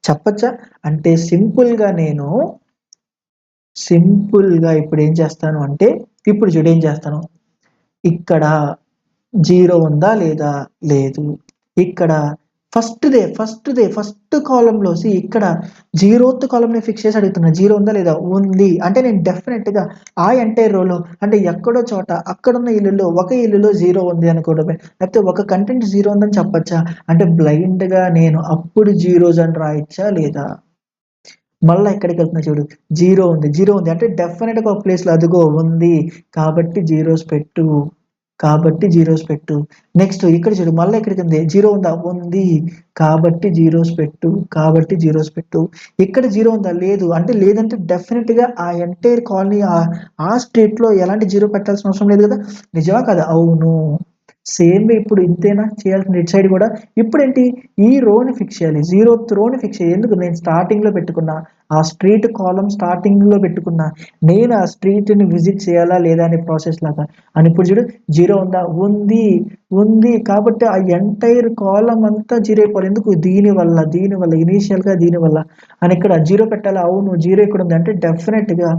చెప్పచ్చా? అంటే సింపుల్గా ఇప్పుడు ఏం చేస్తాను అంటే, ఇప్పుడు చూడు ఏం చేస్తాను, ఇక్కడ 0 ఉందా లేదా, లేదు, ఇక్కడ ఫస్ట్ కాలంలో ఇక్కడ 0th కాలంని ఫిక్స్ చేసి అడుగుతున్నా, 0 ఉందా లేదా, ఉంది అంటే నేను డెఫినెట్ గా ఆ ఎంటైర్ రోలో అంటే ఎక్కడో చోట అక్కడున్న ఇల్లులో ఒక ఇల్లులో 0 ఉంది అనుకోవడమే, లేకపోతే ఒక కంటెంట్ 0 ఉందని చెప్పచ్చా అంటే బ్లైండ్ గా నేను అప్పుడు 0s అని రాయచ్చా లేదా. మళ్ళా ఎక్కడికి వెళ్తున్నా చూడు, 0 ఉంది అంటే డెఫినెట్ గా ఒక ప్లేస్ లో అదిగో ఉంది, కాబట్టి జీరోస్ పెట్టు. నెక్స్ట్ ఇక్కడ చూడు, మళ్ళీ ఎక్కడికి ఉంది, 0 ఉందా, ఉంది, కాబట్టి జీరోస్ పెట్టు. ఇక్కడ 0 ఉందా, లేదు, అంటే లేదంటే డెఫినెట్ గా ఆ ఎంటైర్ కాలనీ ఆ స్ట్రీట్ లో ఎలాంటి 0 పెట్టాల్సిన అవసరం లేదు కదా, నిజమా కదా, అవును. సేమ్ ఇప్పుడు ఇంతేనా చేయాల్సిన ఇటు సైడ్ కూడా. ఇప్పుడేంటి, ఈ రోని ఫిక్స్ చేయాలి, 0th రోని ఫిక్స్ చేయాలి. ఎందుకు, నేను స్టార్టింగ్ లో పెట్టుకున్నా, ఆ స్ట్రీట్ కాలం స్టార్టింగ్ లో పెట్టుకున్నా, నేను ఆ స్ట్రీట్ ని విజిట్ చేయాలా లేదా అనే ప్రాసెస్ లాగా. అని ఇప్పుడు చూడు, 0 ఉందా, ఉంది, కాబట్టి ఆ ఎంటైర్ కాలం అంతా 0 అయిపోవాలి. ఎందుకు, దీనివల్ల ఇనీషియల్ గా దీనివల్ల అని ఇక్కడ 0 పెట్టాలి, అవును, 0 ఇక్కడ ఉంది అంటే డెఫినెట్ గా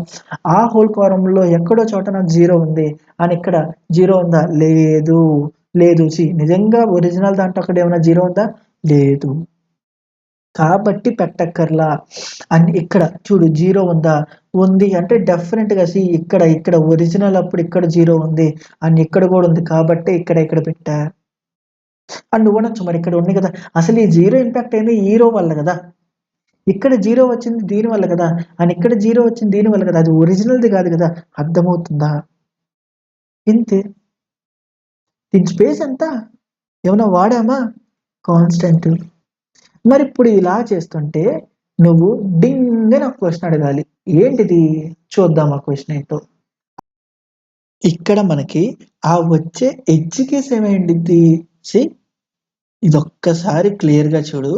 ఆ హోల్ కాలంలో ఎక్కడో చోట నాకు 0 ఉంది అని ఇక్కడ 0 ఉందా, లేదు నిజంగా ఒరిజినల్ దాంట్లో అక్కడ ఏమైనా 0 ఉందా, లేదు, కాబట్టి పెట్టక్కర్లా. అని ఇక్కడ చూడు, 0 ఉందా, ఉంది అంటే డెఫినెట్ గా ఇక్కడ ఒరిజినల్ అప్పుడు ఇక్కడ 0 ఉంది అని ఇక్కడ కూడా ఉంది, కాబట్టి ఇక్కడ పెట్టా అని నువ్వు అనొచ్చు. మరి ఇక్కడ ఉంది కదా, అసలు ఈ 0 ఇంపాక్ట్ అయింది ఈ రో వల్ల కదా, ఇక్కడ 0 వచ్చింది దీని వల్ల కదా, అని ఇక్కడ 0 వచ్చింది దీని వల్ల కదా, అది ఒరిజినల్ది కాదు కదా. అర్థమవుతుందా, ఇంతే. దీని స్పేస్ ఎంత, ఏమైనా వాడామా, కాన్స్టెంట్. మరి ఇప్పుడు ఇలా చేస్తుంటే నువ్వు డింగ్ అని ఒక క్వశ్చన్ అడగాలి. ఏంటిది, చూద్దాం ఆ క్వశ్చన్ ఏంటో. ఇక్కడ మనకి ఆ వచ్చే ఎడ్జ్ కేస్ ఏమైంది, ఇదొక్కసారి క్లియర్ గా చూడు,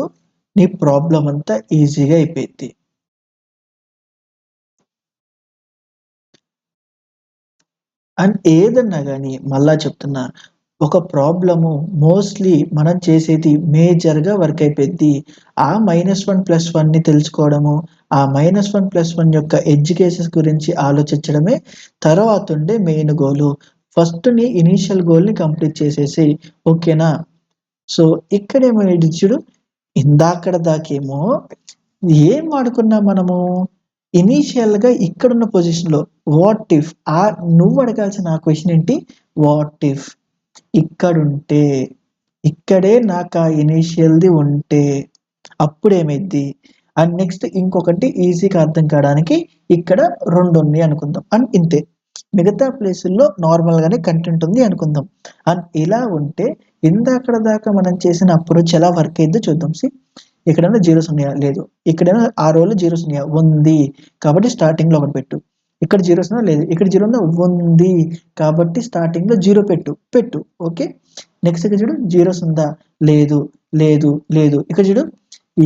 నీ ప్రాబ్లం అంతా ఈజీగా అయిపోయింది. అండ్ ఏదన్నా కానీ మళ్ళా చెప్తున్నా, ఒక ప్రాబ్లము మోస్ట్లీ మనం చేసేది మేజర్గా వర్క్ అయిపోయింది. ఆ -1+1ని తెలుసుకోవడము, ఆ -1+1 యొక్క ఎడ్జ్ కేసెస్ గురించి ఆలోచించడమే తర్వాత ఉండే మెయిన్ గోలు. ఫస్ట్ నీ ఇనీషియల్ గోల్ని కంప్లీట్ చేసేసి, ఓకేనా. సో ఇక్కడేమో చూడు, ఇందాకడ దాకేమో ఏం వాడుకున్నాం మనము, ఇనీషియల్ గా ఇక్కడున్న పొజిషన్ లో వాట్ ఇఫ్, నువ్వు అడగాల్సిన ఆ క్వశ్చన్ ఏంటి, వాట్ ఇఫ్ ఇక్కడుంటే, ఇక్కడే నాకు ఆ ఇనీషియల్ది ఉంటే అప్పుడేమైద్ది. అండ్ నెక్స్ట్ ఇంకొకటి ఈజీగా అర్థం కావడానికి, ఇక్కడ 2 ఉన్నాయి అనుకుందాం అండ్ ఇంతే, మిగతా ప్లేసుల్లో నార్మల్ గానే కంటెంట్ ఉంది అనుకుందాం. అండ్ ఇలా ఉంటే ఇందాకడ దాకా మనం చేసిన అప్రోచ్ ఎలా వర్క్ అయిందో చూద్దాం. ఇక్కడైనా 0s ఉన్నాయా, లేదు, ఇక్కడైనా ఆ రోలో 0s ఉన్నాయా, ఉంది, కాబట్టి స్టార్టింగ్ లో ఒకటి పెట్టు. ఇక్కడ 0s లేదు, ఇక్కడ 0 ఉందా, ఉంది, కాబట్టి స్టార్టింగ్ లో 0 పెట్టు. ఓకే, నెక్స్ట్ ఇక్కడ చూడు జీరోస్ ఉందా, లేదు లేదు లేదు. ఇక్కడ చూడు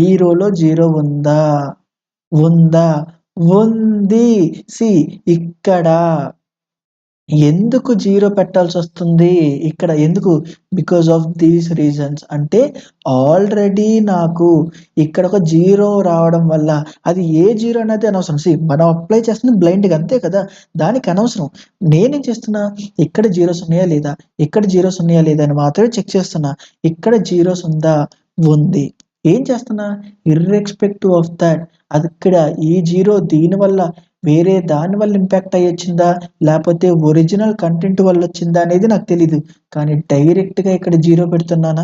ఈ రోలో జీరో ఉందా, ఉందా, ఉంది. సి ఇక్కడ ఎందుకు జీరో పెట్టాల్సి వస్తుంది ఇక్కడ, ఎందుకు? Because of these reasons. అంటే ఆల్రెడీ నాకు ఇక్కడ ఒక జీరో రావడం వల్ల, అది ఏ జీరో అనేది అనవసరం. మనం అప్లై చేస్తుంది బ్లైండ్గా, అంతే కదా, దానికి అనవసరం. నేనేం చేస్తున్నా, ఇక్కడ జీరోస్ ఉన్నాయా లేదా, ఇక్కడ జీరోస్ ఉన్నాయా లేదా అని మాత్రమే చెక్ చేస్తున్నా. ఇక్కడ జీరోస్ ఉందా, ఉంది. ఏం చేస్తున్నా, ఇర్రెస్పెక్టివ్ ఆఫ్ దాట్, అది ఇక్కడ ఈ జీరో దీనివల్ల వేరే దాని వల్ల ఇంపాక్ట్ అయ్యి వచ్చిందా, లేకపోతే ఒరిజినల్ కంటెంట్ వల్ల వచ్చిందా అనేది నాకు తెలీదు. కానీ డైరెక్ట్గా ఇక్కడ జీరో పెడుతున్నానా,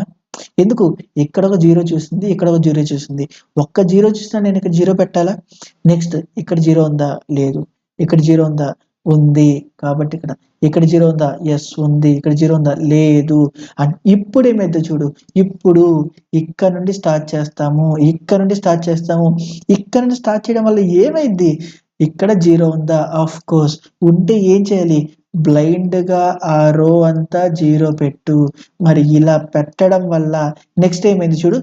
ఎందుకు? ఇక్కడ ఒక జీరో చూసింది, ఇక్కడ ఒక జీరో చూసింది. ఒక్క జీరో చూసినా నేను ఇక్కడ జీరో పెట్టాలా? నెక్స్ట్ ఇక్కడ జీరో ఉందా, లేదు. ఇక్కడ జీరో ఉందా, ఉంది. కాబట్టి ఇక్కడ జీరో ఉందా, ఎస్ ఉంది. ఇక్కడ జీరో ఉందా, లేదు. అండ్ ఇప్పుడు ఏమైందో చూడు, ఇప్పుడు ఇక్కడ నుండి స్టార్ట్ చేస్తాము, ఇక్కడ నుండి స్టార్ట్ చేస్తాము. ఇక్కడ నుండి స్టార్ట్ చేయడం వల్ల ఏమైంది, ఇక్కడ జీరో ఉందా, ఆఫ్ కోర్స్ ఉంటే ఏం చేయాలి, బ్లైండ్గా ఆ రో అంతా జీరో పెట్టు. మరి ఇలా పెట్టడం వల్ల నెక్స్ట్ ఏమైంది చూడు,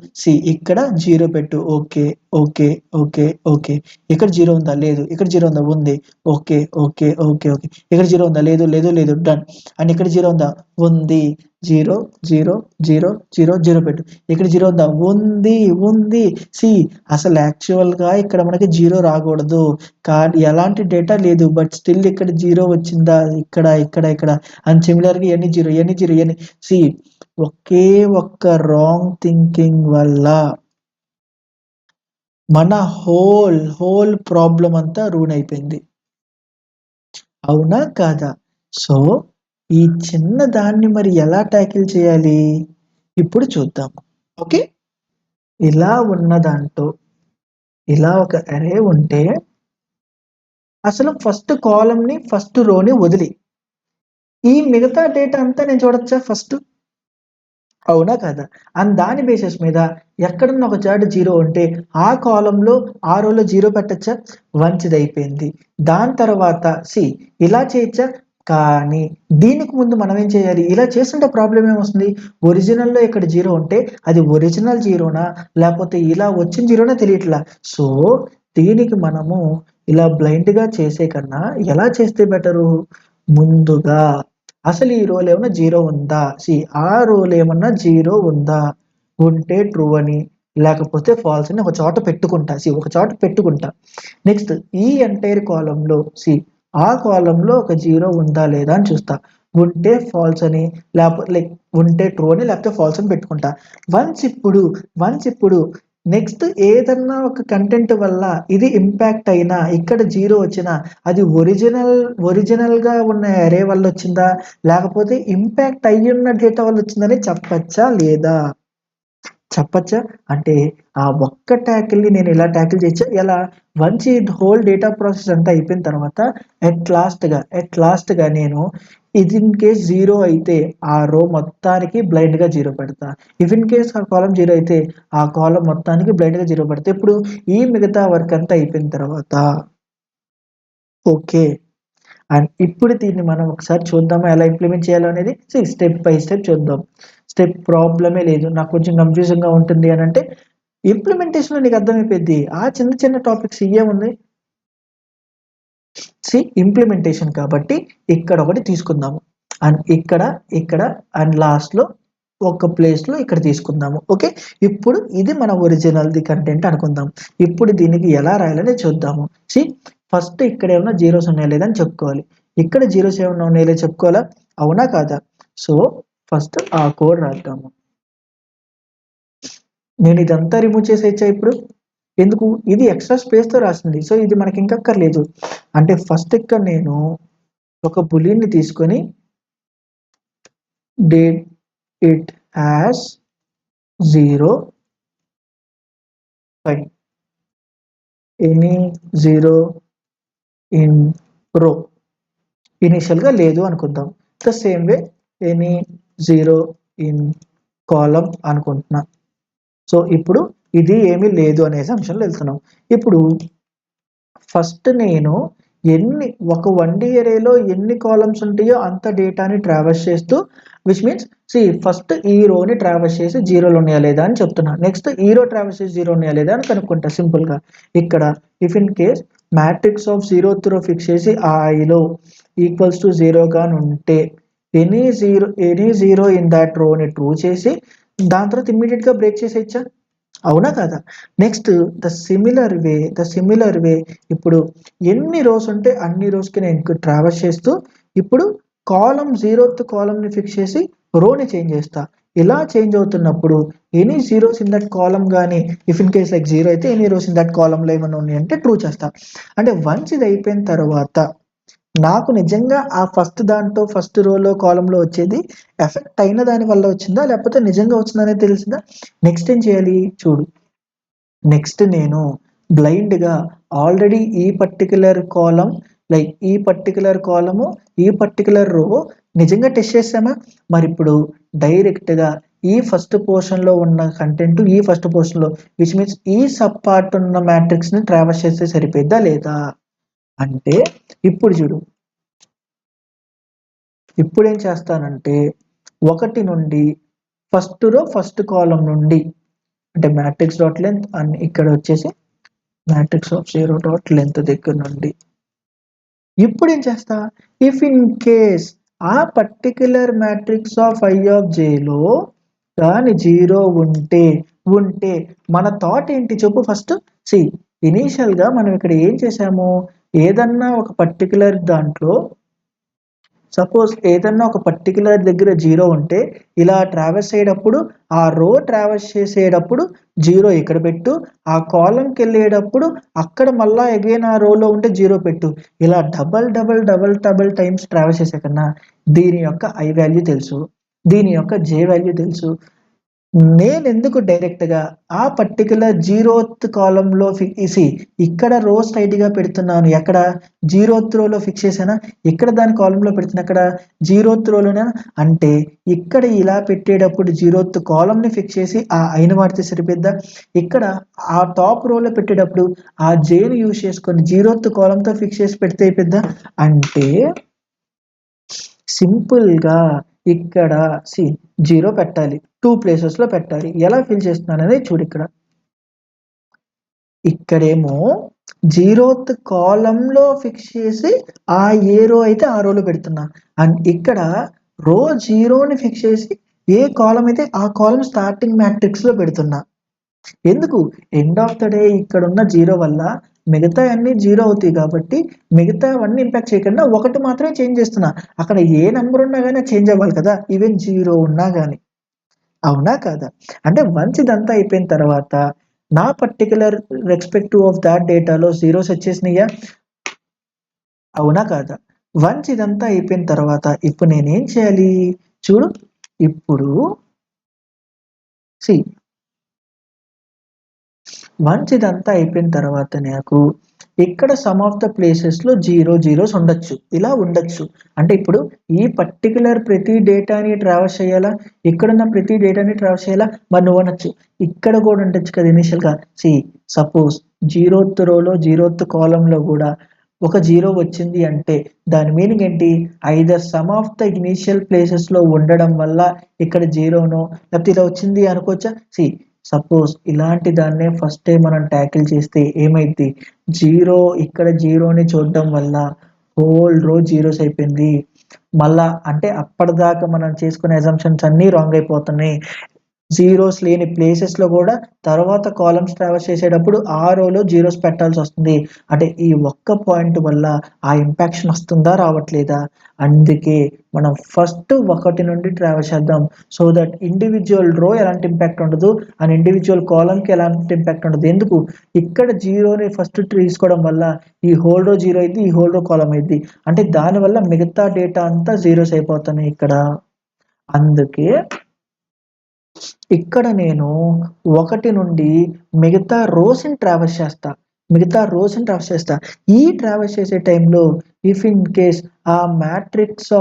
ఇక్కడ జీరో పెట్టు. Okay okay okay okay. ఇక్కడ జీరో ఉందా, లేదు. ఇక్కడ జీరో ఉందా, ఉంది. Okay okay okay okay. ఇక్కడ జీరో ఉందా, లేదు లేదు లేదు, డన్. అండ్ ఇక్కడ జీరో ఉందా, ఉంది. Zero zero zero zero zero పెట్టు. ఇక్కడ జీరో ఉందా, ఉంది ఉంది. అసలు యాక్చువల్గా ఇక్కడ మనకి జీరో రాకూడదు, కానీ ఎలాంటి డేటా లేదు, బట్ స్టిల్ ఇక్కడ జీరో వచ్చిందా, ఇక్కడ ఇక్కడ ఇక్కడ. అండ్ సిమిలర్గా ఎన్ని జీరో ఎన్ని జీరో ఎన్ని. ఒకే ఒక్క రాంగ్ థింకింగ్ వల్ల మన హోల్ ప్రాబ్లం అంతా రూన్ అయిపోయింది, అవునా కాదా? సో ఈ చిన్న దాన్ని మరి ఎలా ట్యాకిల్ చేయాలి ఇప్పుడు చూద్దాం. ఓకే, ఇలా ఉన్న దాంట్లో ఇలా ఒక అరే ఉంటే అసలు ఫస్ట్ కాలంని ఫస్ట్ రోని వదిలి ఈ మిగతా డేటా అంతా నేను చూడొచ్చా ఫస్ట్, అవునా కదా? అండ్ దాని బేసిస్ మీద ఎక్కడున్న ఒక చోట జీరో ఉంటే ఆ కాలంలో ఆ రోలో జీరో పెట్టచ్చా, మంచిది అయిపోయింది. దాని తర్వాత ఇలా చేయొచ్చా, కానీ దీనికి ముందు మనం ఏం చేయాలి, ఇలా చేస్తుంటే ప్రాబ్లం ఏమొస్తుంది, ఒరిజినల్లో ఇక్కడ జీరో ఉంటే అది ఒరిజినల్ జీరోనా లేకపోతే ఇలా వచ్చిన జీరోనా తెలియట్లా. సో దీనికి మనము ఇలా బ్లైండ్గా చేసే కన్నా ఎలా చేస్తే బెటరు, ముందుగా అసలు ఈ రోల్ ఏమన్నా జీరో ఉందా, ఆ రోల్ ఏమన్నా జీరో ఉందా, ఉంటే ట్రూ అని లేకపోతే ఫాల్స్ అని ఒక చోట పెట్టుకుంటా. ఒక చోట పెట్టుకుంటా. నెక్స్ట్ ఈ ఎంటైర్ కాలంలో ఆ కాలంలో ఒక జీరో ఉందా లేదా అని చూస్తా. ఉంటే ఫాల్స్ అని, లేకపోతే లైక్ ఉంటే ట్రూ అని, లేకపోతే ఫాల్స్ అని పెట్టుకుంటా. వన్స్ ఇప్పుడు నెక్స్ట్ ఏదన్నా ఒక కంటెంట్ వల్ల ఇది ఇంపాక్ట్ అయినా, ఇక్కడ జీరో వచ్చినా అది ఒరిజినల్గా ఉన్న అరే వల్ల వచ్చిందా లేకపోతే ఇంపాక్ట్ అయ్యున్న డేటా వల్ల వచ్చిందని చెప్పచ్చా లేదా, చెప్పచ్చా? అంటే ఆ ఒక్క ట్యాకిల్ని నేను ఇలా ట్యాకిల్ చేయొచ్చా, ఎలా? వన్స్ ఈ హోల్ డేటా ప్రాసెస్ అంతా అయిపోయిన తర్వాత ఎట్ లాస్ట్గా నేను ఇది ఇన్ కేస్ జీరో అయితే ఆ రో మొత్తానికి బ్లైండ్గా జీరో పెడతా. ఇఫ్ ఇన్ కేస్ ఆ కాలం జీరో అయితే ఆ కాలం మొత్తానికి బ్లైండ్గా జీరో పెడతా. ఇప్పుడు ఈ మిగతా వర్క్ అంతా అయిపోయిన తర్వాత ఓకే. అండ్ ఇప్పుడు దీన్ని మనం ఒకసారి చూద్దామా ఎలా ఇంప్లిమెంట్ చేయాలో అనేది. స్టెప్ బై స్టెప్ చూద్దాం. స్టెప్ ప్రాబ్లమే లేదు, నాకు కొంచెం కన్ఫ్యూజన్గా ఉంటుంది అని అంటే ఇంప్లిమెంటేషన్లో నీకు అర్థమైపోద్ది. ఆ చిన్న చిన్న టాపిక్స్ ఏముంది, ఇంప్లిమెంటేషన్ కాబట్టి ఇక్కడ ఒకటి తీసుకుందాము అండ్ ఇక్కడ అండ్ లాస్ట్లో ఒక ప్లేస్లో ఇక్కడ తీసుకుందాము. ఓకే, ఇప్పుడు ఇది మన ఒరిజినల్ది కంటెంట్ అనుకుందాం. ఇప్పుడు దీనికి ఎలా రాయాలని చూద్దాము. ఫస్ట్ ఇక్కడ ఏమన్నా జీరోస్ ఉన్నాయా లేదని చెప్పుకోవాలి. ఇక్కడ జీరోస్ ఏమన్నా ఉన్నాయా లేదా చెప్పుకోవాలా, అవునా కాదా? సో ఫస్ట్ ఆ కోడ్ రాద్దాము. నేను ఇదంతా రిమూవ్ చేసేయచ్చా ఇప్పుడు, ఎందుకు, ఇది ఎక్స్ట్రా స్పేస్తో రాసింది, సో ఇది మనకి ఇంకక్కర్లేదు. అంటే ఫస్ట్ ఇక్కడ నేను ఒక బులియన్ని తీసుకొని did it as 0 5 any 0 in row, ఇనిషియల్గా లేదు అనుకుందాం. The same way any 0 in column అనుకుంటున్నా. సో ఇప్పుడు ఇది ఏమీ లేదు అనే అసంప్షన్లో వెళ్తున్నాం. ఇప్పుడు ఫస్ట్ నేను ఒక 1D అరేలో ఎన్ని కాలమ్స్ ఉంటాయో అంత డేటాని ట్రావర్స్ చేస్తూ, విచ్ మీన్స్ ఫస్ట్ ఈ రోని ట్రావెల్స్ చేసి జీరోలో ఉన్నాయా లేదా అని చెప్తున్నా. నెక్స్ట్ ఈ రో ట్రావెల్స్ చేసి జీరో ఉన్నాయా లేదా అని కనుక్కుంటా సింపుల్గా. ఇక్కడ if in case matrix of zeroth row fix చేసి ఆ ఐలో ఈక్వల్స్ టు జీరోగా ఉంటే ఎనీ జీరో ఇన్ దాట్ రోని ట్రూ చేసి దాని తర్వాత ఇమ్మీడియట్గా బ్రేక్ చేసేయచ్చా? అవునా కదా? నెక్స్ట్ ద సిమిలర్ వే ఇప్పుడు ఎన్ని రోస్ ఉంటే అన్ని రోస్కి నేను ట్రావెల్స్ చేస్తూ ఇప్పుడు కాలం జీరోత్ కాలంని ఫిక్స్ చేసి రోని చేంజ్ చేస్తా. ఇలా చేంజ్ అవుతున్నప్పుడు ఎనీ జీరోస్ ఇన్ దట్ కాలం కానీ if in case like zero అయితే ఎనీ రోస్ ఇన్ దట్ కాలంలో ఏమైనా ఉన్నాయి అంటే ట్రూ చేస్తా. అంటే వన్స్ ఇది అయిపోయిన తర్వాత నాకు నిజంగా ఆ ఫస్ట్ రోలో కాలంలో వచ్చేది ఎఫెక్ట్ అయిన దాని వల్ల వచ్చిందా లేకపోతే నిజంగా వచ్చిందనేది తెలిసిందా? నెక్స్ట్ ఏం చేయాలి చూడు. నెక్స్ట్ నేను బ్లైండ్గా ఆల్రెడీ ఈ పర్టికులర్ కాలం లైక్ ఈ పర్టికులర్ కాలము ఈ పర్టికులర్ రో నిజంగా టెస్ట్ చేసామా? మరి ఇప్పుడు డైరెక్ట్గా ఈ ఫస్ట్ పోర్షన్లో ఉన్న కంటెంట్ ఈ ఫస్ట్ పోర్షన్లో విచ్ మీన్స్ ఈ సబ్ పార్ట్ ఉన్న మ్యాట్రిక్స్ని ట్రావెల్స్ చేస్తే సరిపోద్దా లేదా అంటే ఇప్పుడు చూడు. ఇప్పుడు ఏం చేస్తానంటే 1 నుండి ఫస్ట్ రో ఫస్ట్ కాలం నుండి అంటే మ్యాట్రిక్స్ డాట్ లెంత్ అండ్ ఇక్కడ వచ్చేసి matrix of zero dot length దగ్గర నుండి ఇప్పుడు ఏం చేస్తా ఇఫ్ ఇన్ కేస్ ఆ particular matrix of I of జేలో దాని జీరో ఉంటే మన థాట్ ఏంటి చెప్పు ఫస్ట్. ఇనీషియల్గా మనం ఇక్కడ ఏం చేసాము, ఏదన్నా ఒక పర్టికులర్ దాంట్లో సపోజ్ ఏదన్నా ఒక పర్టికులర్ దగ్గర జీరో ఉంటే ఇలా ట్రావెల్స్ అయ్యేటప్పుడు ఆ రో ట్రావెల్స్ చేసేటప్పుడు జీరో ఇక్కడ పెట్టు, ఆ కాలంకి వెళ్ళేటప్పుడు అక్కడ మళ్ళా అగైన్ ఆ రోలో ఉంటే జీరో పెట్టు. ఇలా డబల్ టైమ్స్ ట్రావెల్స్ చేసే కన్నా దీని యొక్క ఐ వాల్యూ తెలుసు, దీని యొక్క జే వాల్యూ తెలుసు. నేను ఎందుకు డైరెక్ట్గా ఆ పర్టికులర్ జీరోత్ కాలంలో ఇక్కడ రో స్ట్రైట్గా పెడుతున్నాను, ఎక్కడ జీరోత్ రోలో ఫిక్స్ చేశానా, ఇక్కడ దాని కాలంలో పెడుతున్నా, అక్కడ జీరోత్ రోలోనా అంటే ఇక్కడ ఇలా పెట్టేటప్పుడు జీరోత్ కాలంని ఫిక్స్ చేసి ఆ ఐను వాడితే సరిపోద్దా? ఇక్కడ ఆ టాప్ రోలో పెట్టేటప్పుడు ఆ జేని యూజ్ చేసుకొని జీరోత్ కాలంతో ఫిక్స్ చేసి పెడితే అయిపోద్దా? అంటే సింపుల్గా ఇక్కడ జీరో పెట్టాలి, 2 ప్లేసెస్లో పెట్టాలి. ఎలా ఫిల్ చేస్తున్నానని చూడు. ఇక్కడేమో జీరోత్ కాలంలో ఫిక్స్ చేసి ఆ ఏ రో అయితే ఆ రోలో పెడుతున్నా, అండ్ ఇక్కడ రో జీరోని ఫిక్స్ చేసి ఏ కాలం అయితే ఆ కాలం స్టార్టింగ్ మ్యాట్రిక్స్లో పెడుతున్నా. ఎందుకు? ఎండ్ ఆఫ్ ద డే ఇక్కడ ఉన్న జీరో వల్ల మిగతా అన్ని జీరో అవుతాయి కాబట్టి మిగతా అవన్నీ ఇంపాక్ట్ చేయకుండా ఒకటి మాత్రమే చేంజ్ చేస్తున్నా. అక్కడ ఏ నెంబర్ ఉన్నా కానీ చేంజ్ అవ్వాలి కదా, ఈవెన్ జీరో ఉన్నా కానీ. అవునా కాదా? అంటే వన్స్ ఇదంతా అయిపోయిన తర్వాత నా పర్టికులర్ రెస్పెక్టివ్ ఆఫ్ దాట్ డేటాలో జీరోస్ వచ్చేసినాయా? అవునా కాదా? వన్స్ ఇదంతా అయిపోయిన తర్వాత ఇప్పుడు నేనేం చేయాలి చూడు. ఇప్పుడు వన్స్ ఇదంతా అయిపోయిన తర్వాత నాకు ఇక్కడ సమ్ ఆఫ్ ద ప్లేసెస్లో జీరోస్ ఉండొచ్చు, ఇలా ఉండొచ్చు. అంటే ఇప్పుడు ఈ పర్టికులర్ ప్రతి డేటాని ట్రావెల్స్ చేయాలా, ఇక్కడున్న ప్రతి డేటాని ట్రావెల్స్ చేయాలా, మరి నువ్వు అనొచ్చు ఇక్కడ కూడా ఉండొచ్చు కదా ఇనిషియల్గా. సపోజ్ జీరోత్ రోలో జీరోత్ కాలంలో కూడా ఒక జీరో వచ్చింది అంటే దాని మీనింగ్ ఏంటి, either some of the initial ప్లేసెస్లో ఉండడం వల్ల ఇక్కడ జీరోనో లేకపోతే ఇలా వచ్చింది అనుకోవచ్చా? సపోజ్ ఇలాంటి దాన్నే ఫస్ట్ టైం మనం ట్యాకిల్ చేస్తే ఏమైంది, జీరో ఇక్కడ జీరోని చూడడం వల్ల హోల్ రో జీరోస్ అయిపోయింది. మళ్ళా అంటే అప్పటిదాకా మనం చేసుకునే అజంప్షన్స్ అన్నీ రాంగ్ అయిపోతున్నాయి. జీరోస్ లేని ప్లేసెస్లో కూడా తర్వాత కాలమ్స్ ట్రావెల్స్ చేసేటప్పుడు ఆ రోలో జీరోస్ పెట్టాల్సి వస్తుంది. అంటే ఈ ఒక్క పాయింట్ వల్ల ఆ ఇంపాక్షన్ వస్తుందా రావట్లేదా? అందుకే మనం ఫస్ట్ 1 నుండి ట్రావెల్ చేద్దాం, సో దట్ ఇండివిజువల్ రో ఎలాంటి ఇంపాక్ట్ ఉండదు అండ్ ఇండివిజువల్ కాలంకి ఎలాంటి ఇంపాక్ట్ ఉండదు. ఎందుకు? ఇక్కడ జీరోని ఫస్ట్ తీసుకోవడం వల్ల ఈ హోల్ రో జీరో అయింది, ఈ హోల్ రో కాలం అయింది, అంటే దానివల్ల మిగతా డేటా అంతా జీరోస్ అయిపోతున్నాయి ఇక్కడ. అందుకే ఇక్కడ నేను 1 నుండి మిగతా రోస్ని ట్రావెల్స్ చేస్తా, ఈ ట్రావెల్స్ చేసే టైంలో ఇఫ్ ఇన్ కేస్ ఆ మ్యాట్రిక్స్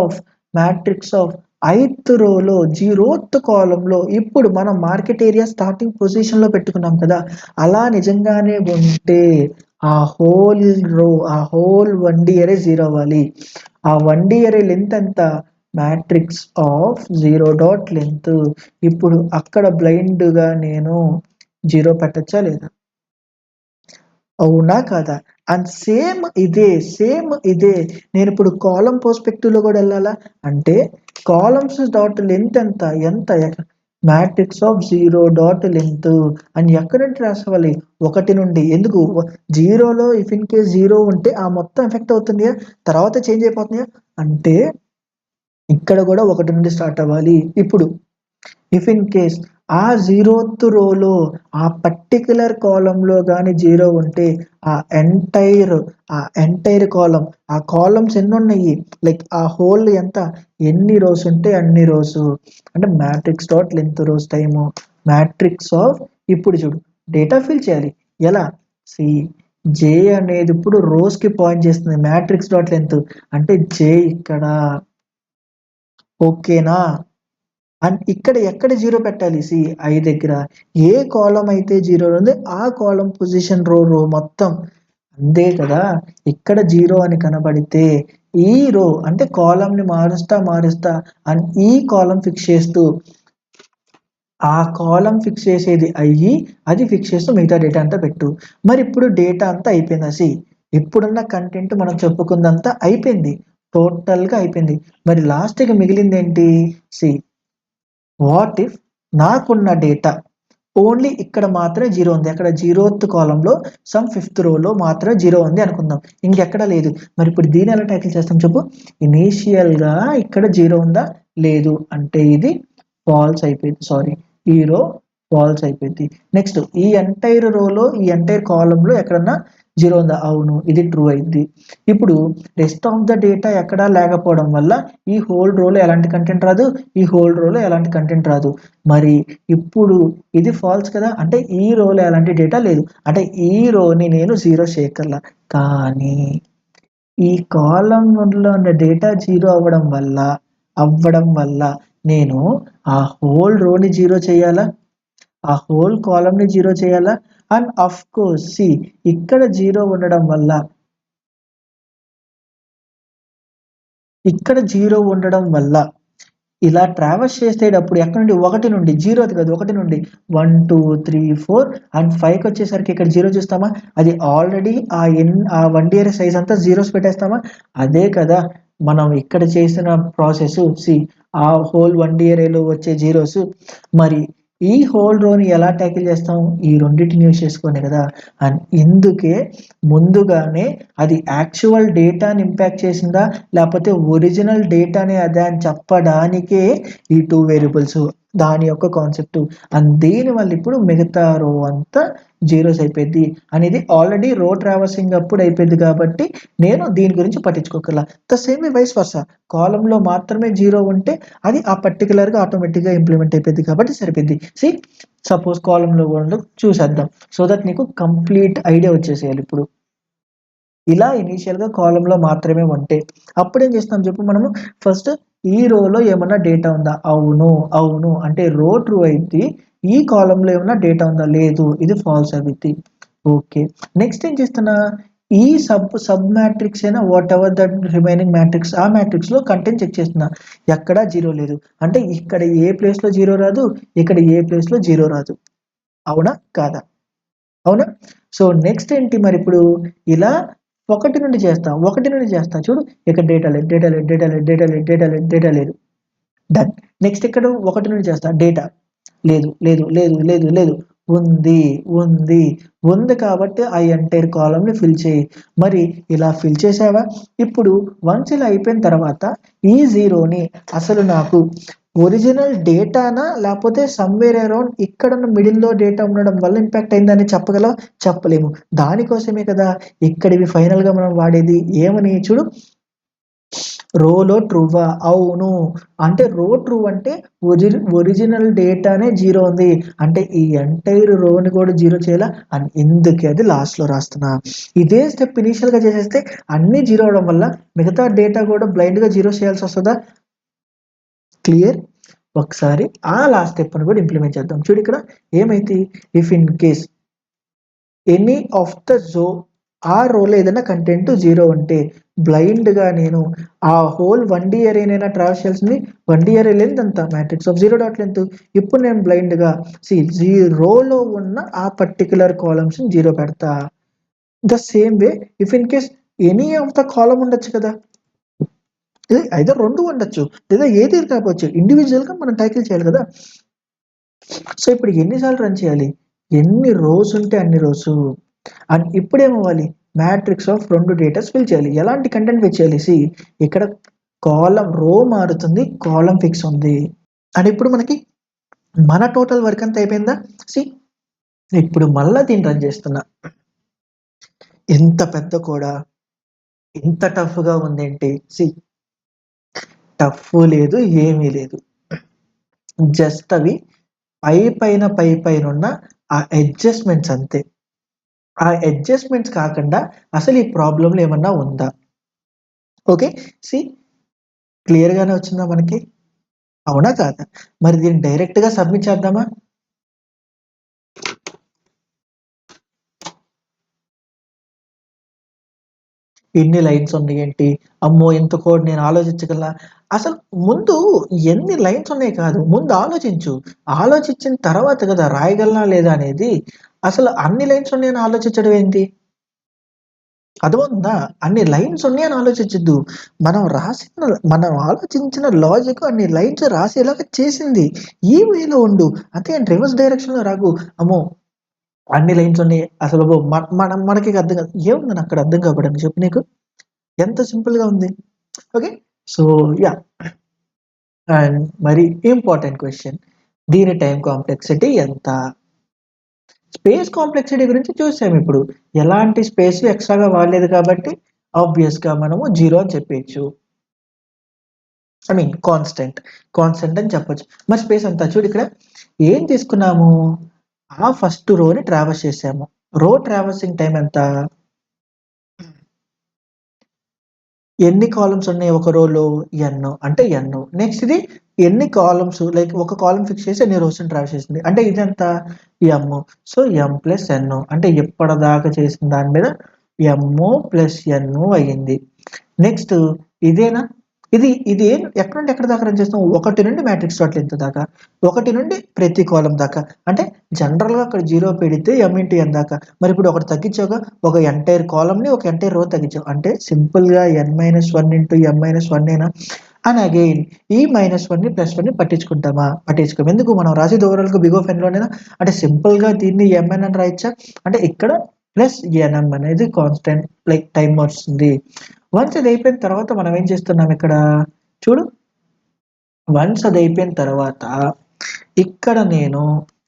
ఆఫ్ ఐత్ రోలో జీరోత్ కాలంలో ఇప్పుడు మనం మార్కెట్ ఏరియా స్టార్టింగ్ పొజిషన్లో పెట్టుకున్నాం కదా, అలా నిజంగానే ఉంటే ఆ హోల్ 1D అరే జీరో అవ్వాలి. ఆ 1D అరే లెంత్ ఎంత, మ్యాట్రిక్స్ ఆఫ్ 0 డాట్ లెంత్. ఇప్పుడు అక్కడ బ్లైండ్గా నేను 0 పెట్టచ్చా లేదా? అవునా కాదా? అండ్ సేమ్ ఇదే నేను ఇప్పుడు కాలమ్ పర్స్పెక్టివ్ లో కూడా వెళ్ళాలా అంటే కాలమ్స్ డాట్ లెంత్ ఎంత మ్యాట్రిక్స్ ఆఫ్ 0 డాట్ లెంత్ అని ఎక్కడి నుంచి రాసుకోవాలి? 1 నుండి. ఎందుకు 0లో ఇఫ్ ఇన్ కేస్ 0 ఉంటే ఆ మొత్తం ఎఫెక్ట్ అవుతుందిగా, తర్వాత చేంజ్ అయిపోతుందిగా, అంటే ఇక్కడ కూడా 1 నుండి స్టార్ట్ అవ్వాలి. ఇప్పుడు ఇఫ్ ఇన్ కేస్ ఆ 0th రోలో ఆ పర్టికులర్ కాలంలో కానీ 0 ఉంటే ఆ ఎంటైర్ కాలం, ఆ కాలమ్స్ ఎన్ని ఉన్నాయి, లైక్ ఆ హోల్ ఎంత, ఎన్ని రోస్ ఉంటే అన్ని రోస్, అంటే matrix dot length rows time matrix of. ఇప్పుడు చూడు డేటా ఫిల్ చేయాలి ఎలా? సి జే అనేది ఇప్పుడు రోస్ కి పాయింట్ చేస్తుంది, మ్యాట్రిక్స్ డాట్ లెంత్ అంటే జే ఇక్కడ. ఓకేనా? అండ్ ఇక్కడ ఎక్కడ 0 పెట్టాలి? సి ఐ దగ్గర ఏ కాలం అయితే 0 ఉంది ఆ కాలం పొజిషన్ రో మొత్తం అంతే కదా. ఇక్కడ 0 అని కనబడితే ఈ రో అంటే కాలం ని మారుస్తా అండ్ ఈ కాలం ఫిక్స్ చేస్తూ ఆ కాలం ఫిక్స్ చేసేది అయ్యి అది ఫిక్స్ చేస్తూ మిగతా డేటా అంతా పెట్టు. మరి ఇప్పుడు డేటా అంతా అయిపోయిందా? సి ఇప్పుడున్న కంటెంట్ మనం చెప్పుకుందంతా అయిపోయింది, టోటల్ గా అయిపోయింది. మరి లాస్ట్ కి మిగిలింది ఏంటి? సి వాట్ ఇఫ్ నాకున్న డేటా ఓన్లీ ఇక్కడ మాత్రమే 0 ఉంది, అక్కడ 0th కాలంలో సమ్ 5th రోలో మాత్రమే 0 ఉంది అనుకుందాం, ఇంకెక్కడ లేదు. మరి ఇప్పుడు దీన్ని ఎలా ట్యాకిల్ చేస్తాం చెప్పు? ఇనీషియల్ గా ఇక్కడ 0 ఉందా? లేదు, అంటే ఇది ఫాల్స్ అయిపోయింది. సారీ, ఈ రో ఫాల్స్ అయిపోయింది. నెక్స్ట్ ఈ ఎంటైర్ రోలో ఈ ఎంటైర్ కాలంలో ఎక్కడన్నా 0 ఉందా? అవును, ఇది ట్రూ అయింది. ఇప్పుడు రెస్ట్ ఆఫ్ ద డేటా ఎక్కడా లేకపోవడం వల్ల ఈ హోల్ రోలో ఎలాంటి కంటెంట్ రాదు, ఈ హోల్ రోలో ఎలాంటి కంటెంట్ రాదు. మరి ఇప్పుడు ఇది ఫాల్స్ కదా, అంటే ఈ రోలో ఎలాంటి డేటా లేదు, అంటే ఈ రోని నేను 0 చేయగల. కానీ ఈ కాలంలో ఉన్న డేటా 0 అవ్వడం వల్ల నేను ఆ హోల్ రోని 0 చేయాలా, ఆ హోల్ కాలం ని 0 చేయాలా? అండ్ అఫ్ కోర్స్ సి ఇక్కడ 0 ఉండడం వల్ల ఇలా ట్రావెల్స్ చేసేటప్పుడు ఎక్కడ నుండి 1 నుండి 0 కాదు 1 నుండి 1 2 3 4 అండ్ 5కి వచ్చేసరికి ఇక్కడ 0 చూస్తామా? అది ఆల్రెడీ ఆ 1 సైజ్ అంతా జీరోస్ పెట్టేస్తామా? అదే కదా మనం ఇక్కడ చేసిన ప్రాసెస్. సి ఆ హోల్ 1 వచ్చే జీరోస్. మరి ఈ హోల్ రోని ఎలా ట్యాకిల్ చేస్తాం? ఈ రెండింటిని యూజ్ చేసుకునే కదా. అండ్ ఇందుకే ముందుగానే అది యాక్చువల్ డేటాని ఇంపాక్ట్ చేసిందా లేకపోతే ఒరిజినల్ డేటానే అదే అని చెప్పడానికే ఈ 2 వేరియబుల్స్, దాని యొక్క కాన్సెప్ట్. అండ్ దీని వల్ల ఇప్పుడు మిగతా రో అంతా జీరోస్ అయిపోయింది అనేది ఆల్రెడీ రో ట్రావర్సింగ్ అప్పుడు అయిపోయింది కాబట్టి నేను దీని గురించి పట్టించుకోగల. ద సేమ్ వైస్ వర్సా, కాలంలో మాత్రమే 0 ఉంటే అది ఆ పర్టికులర్ గా ఆటోమేటిక్ గా ఇంప్లిమెంట్ అయిపోయింది కాబట్టి సరిపోయింది. సి సపోజ్ కాలంలో కూడా చూసేద్దాం సో దట్ నీకు కంప్లీట్ ఐడియా వచ్చేసేయాలి. ఇప్పుడు ఇలా ఇనీషియల్ గా కాలంలో మాత్రమే ఉంటే అప్పుడు ఏం చేస్తాం చెప్పు? మనము ఫస్ట్ ఈ రోలో ఏమన్నా డేటా ఉందా? అవును అంటే రో ట్రూ అయింది. ఈ కాలంలో ఏమన్నా డేటా ఉందా? లేదు, ఇది ఫాల్స్ అవుద్ది. ఓకే, నెక్స్ట్ ఏం చేస్తున్నా? ఈ సబ్ మ్యాట్రిక్స్ అయినా what ever that remaining matrix, ఆ మ్యాట్రిక్స్ లో కంటెంట్ చెక్ చేస్తున్నా, ఎక్కడా 0 లేదు, అంటే ఇక్కడ ఏ ప్లేస్ లో 0 రాదు, ఇక్కడ ఏ ప్లేస్ లో 0 రాదు. అవునా కాదా? అవునా? సో నెక్స్ట్ ఏంటి మరి? ఇప్పుడు ఇలా 1 నుండి చేస్తా చూడు, ఇక్కడ డేటా లేదు. డన్. నెక్స్ట్ ఇక్కడ 1 నుండి చేస్తా, డేటా లేదు. ఉంది కాబట్టి ఆ ఎంటైర్ కాలం ని ఫిల్ చేయి. మరి ఇలా ఫిల్ చేసావా? ఇప్పుడు వన్స్ ఇలా అయిపోయిన తర్వాత ఈ 0ని అసలు నాకు ఒరిజినల్ డేటానా లేకపోతే సమ్వేర్ అరౌండ్ ఇక్కడ మిడిల్లో డేటా ఉండడం వల్ల ఇంపాక్ట్ అయిందని చెప్పగలవా? చెప్పలేము. దానికోసమే కదా ఇక్కడివి ఫైనల్ గా మనం వాడేది. ఏమని చూడు, రోలో ట్రూవా? అవును, అంటే రో ట్రూ అంటే ఒరిజినల్ డేటానే 0 ఉంది, అంటే ఈ ఎంటైర్ రోని కూడా 0 చేయాలా అని ఎందుకే అది లాస్ట్ లో రాస్తున్నా. ఇదే స్టెప్ ఇనీషియల్ గా చేసేస్తే అన్ని 0 అవడం వల్ల మిగతా డేటా కూడా బ్లైండ్ గా 0 చేయాల్సి వస్తుందా? క్లియర్? ఒకసారి ఆ లాస్ట్ స్టెప్ ని కూడా ఇంప్లిమెంట్ చేద్దాం. చూడు ఇక్కడ ఏమైతే, if in case any of the ఆ రోలో ఏదైనా కంటెంట్ 0 ఉంటే బ్లైండ్గా నేను ఆ హోల్ 1D అరేనైనా ట్రావెల్ చేయాల్సింది 1D అరే లెంత్ అంత మ్యాట్రిక్స్ ఆఫ్ 0 డాట్ లెంత్. ఇప్పుడు నేను బ్లైండ్గా జీరోలో ఉన్న ఆ పర్టికులర్ కాలమ్స్ 0 పెడతా. The same way if in case any of the column ఉండొచ్చు కదా, ఇది ఐదర్ 2 ఉండొచ్చు లేదా ఏది కాకపోవచ్చు, ఇండివిజువల్గా మనం టైటిల్ చేయాలి కదా. సో ఇప్పుడు ఎన్నిసార్లు రన్ చేయాలి, ఎన్ని రోస్ ఉంటే అన్ని రోస్. అండ్ ఇప్పుడు ఏమవ్వాలి, మ్యాట్రిక్స్ ఆఫ్ 2 డేటాస్ ఫిల్ చేయాలి. ఎలాంటి కంటెంట్ ఫిల్ చేయాలి, సి ఇక్కడ కాలం రో మారుతుంది, కాలం ఫిక్స్ ఉంది. అండ్ ఇప్పుడు మనకి మన టోటల్ వర్క్ అంతా అయిపోయిందా. సి ఇప్పుడు మళ్ళా దీన్ని రన్ చేస్తున్నా. ఎంత పెద్ద కూడా ఇంత టఫ్గా ఉందేంటి, సి టఫ్ లేదు ఏమీ లేదు, జస్ట్ అవి పైన ఉన్న ఆ అడ్జస్ట్మెంట్స్ అంతే. ఆ అడ్జస్ట్మెంట్స్ కాకుండా అసలు ఈ ప్రాబ్లంలో ఏమన్నా ఉందా. ఓకే, సి క్లియర్గానే వచ్చిందా మనకి, అవునా కాదా. మరి దీన్ని డైరెక్ట్గా సబ్మిట్ చేద్దామా. ఎన్ని లైన్స్ ఉన్నాయి ఏంటి, అమ్మో ఇంత కోడ్ నేను ఆలోచించగలనా. అసలు ముందు ఎన్ని లైన్స్ ఉన్నాయి కాదు, ముందు ఆలోచించు. ఆలోచించిన తర్వాత కదా రాయగలనా లేదా అనేది. అసలు అన్ని లైన్స్ ఉన్నాయని ఆలోచించడం ఏంటి, అర్థమవుతుందా. అన్ని లైన్స్ ఉన్నాయని ఆలోచించద్దు, మనం ఆలోచించిన లాజిక్ అన్ని లైన్స్ రాసేలాగా చేసింది. ఈ వేలో ఉండు అంతే, రివర్స్ డైరెక్షన్ లో రాకు. అమ్మో అన్ని లైన్స్ ఉన్నాయి అసలు మనకి అర్థం కాదు, ఏముందని అక్కడ అర్థం కావడానికి చెప్పు నీకు, ఎంత సింపుల్ గా ఉంది. ఓకే, సో యా, అండ్ మరి ఇంపార్టెంట్ క్వశ్చన్, దీని టైం కాంప్లెక్సిటీ ఎంత. స్పేస్ కాంప్లెక్సిటీ గురించి చూసాము. ఇప్పుడు ఎలాంటి స్పేస్ ఎక్స్ట్రాగా వాడలేదు కాబట్టి ఆబ్వియస్ గా మనము 0 అని చెప్పచ్చు. ఐ మీన్ కాన్స్టెంట్ అని చెప్పొచ్చు. మరి స్పేస్ అంతా చూడు, ఇక్కడ ఏం తీసుకున్నాము, ఆ ఫస్ట్ రోని ట్రావర్స్ చేసాము. రో ట్రావర్సింగ్ టైం ఎంత, ఎన్ని కాలమ్స్ ఉన్నాయి ఒక రోలో, ఎన్ అంటే ఎన్. నెక్స్ట్ ఇది ఎన్ని కాలమ్స్, లైక్ ఒక కాలమ్ ఫిక్స్ చేసి ఎన్ని రోస్ ట్రావెల్ చేసింది అంటే ఇదంత ఎమ్. సో ఎం ప్లస్ ఎన్ అంటే ఎప్పటిదాకా చేసిన దాని మీద ఎమ్ ప్లస్ ఎన్ అయ్యింది. నెక్స్ట్ ఇదేనా, ఇది ఎక్కడ నుండి ఎక్కడ దాకా రన్ చేస్తాం, 1 నుండి మ్యాట్రిక్స్ డాట్ లెంత్ దాకా, 1 నుండి ప్రతి కాలం దాకా. అంటే జనరల్ గా అక్కడ 0 పెడితే ఎం ఇంటూ ఎన్ దాకా. మరి ఇప్పుడు ఒకటి తగ్గించాక ఒక ఎంటైర్ కాలమ్ ని ఒక ఎంటైర్ రో తగ్గించావు అంటే సింపుల్ గా n-1 ఇంటూ m-1 ఏనా. అండ్ అగైన్ ఈ -1 ని +1 ని పట్టించుకోము, ఎందుకు మనం రాసేది ఓవరాల్ గా బిగ్ ఆఫ్ ఎన్ లోనేనా. అంటే సింపుల్ గా దీన్ని mn అని రాయొచ్చా, అంటే ఇక్కడ ప్లస్ nm అనేది కాన్స్టెంట్ లైక్ టైం వస్తుంది. వన్స్ అది అయిపోయిన తర్వాత మనం ఏం చేస్తున్నాం ఇక్కడ చూడు, వన్స్ అది అయిపోయిన తర్వాత ఇక్కడ నేను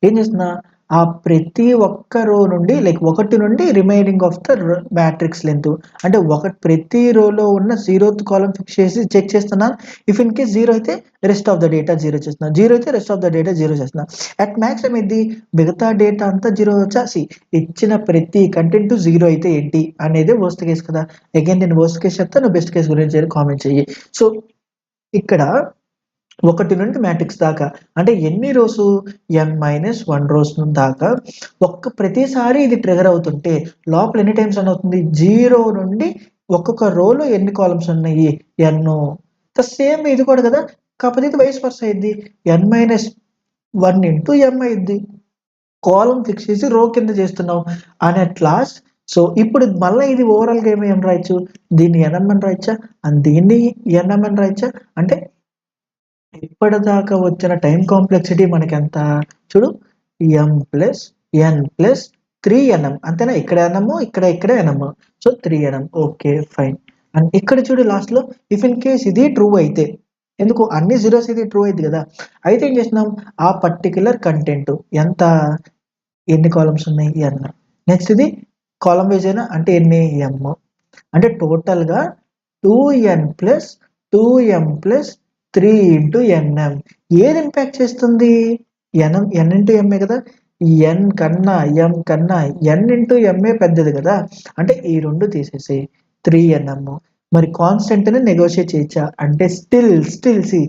ఏం చేస్తున్నా, ఆ ప్రతి ఒక్క రో నుండి లైక్ 1 నుండి remaining of the matrix length, అంటే ప్రతి రోలో ఉన్న 0th కాలం ఫిక్స్ చేసి చెక్ చేస్తున్నా. ఇఫ్ ఇన్ కేస్ 0 అయితే రెస్ట్ ఆఫ్ ద డేటా 0 చేస్తున్నా, 0 అయితే రెస్ట్ ఆఫ్ ద డేటా 0 చేస్తున్నా. అట్ మ్యాక్స్ ఏమైంది, మిగతా డేటా అంతా 0 వచ్చేసి ఇచ్చిన ప్రతి కంటెంట్ 0 అయితే ఏంటి అనేది వర్స్ట్ కేస్ కదా. అగైన్ నేను వర్స్ట్ కేస్ చెప్తా, నువ్వు బెస్ట్ కేస్ గురించి కామెంట్ చెయ్యి. సో ఇక్కడ 1 నుండి మ్యాట్రిక్స్ దాకా అంటే ఎన్ని రోస్, n-1 రోస్ దాకా ప్రతిసారి ఇది ట్రిగర్ అవుతుంటే లోపల ఎన్ని టైమ్స్ రన్ అవుతుంది, 0 నుండి ఒక్కొక్క రోలో ఎన్ని కాలమ్స్ ఉన్నాయి ఎన్. ద సేమ్ ఇది కూడా కదా, కాకపోతే ఇది వైస్ వర్స అయింది, n-1 ఇంటూ m అయింది. కాలం ఫిక్స్ చేసి రో కింద చేస్తున్నావు అని అట్ లాస్ట్. సో ఇప్పుడు మళ్ళీ ఇది ఓవరాల్ గా ఏం రాయొచ్చు, దీన్ని nm అని రాయొచ్చా, అండ్ దీన్ని nm అని రాయొచ్చా. అంటే ఇప్పటిదాకా వచ్చిన టైం కాంప్లెక్సిటీ మనకి ఎంత చూడు, m plus n plus 3nm అంతేనా. ఇక్కడ nm ఇక్కడ nm, so 3nm. Okay fine. And ఇక్కడ చూడు లాస్ట్ లో ఇఫ్ ఇన్ కేస్ ఇది ట్రూ అయితే, ఎందుకు అన్ని జీరోస్ ఇది ట్రూ అయింది కదా, అయితే ఏం చేసినాం, ఆ పర్టికులర్ కంటెంట్ ఎంత, ఎన్ని కాలమ్స్ ఉన్నాయి n. నెక్స్ట్ ఇది కాలమ్ వైజ్ అయినా అంటే ఎన్ని m, అంటే టోటల్ గా 2n plus 2m plus 3 into nm. ఏది ఇంపాక్ట్ చేస్తుంది, n ఇంటూ ఎంఏ కదా, n కన్నా m కన్నా n ఇంటూ ఎంఏ పెద్దది కదా, అంటే ఈ రెండు తీసేసి 3nm. మరి కాన్స్టెంట్ ని నెగోషియేట్ చేయొచ్చా అంటే స్టిల్ సి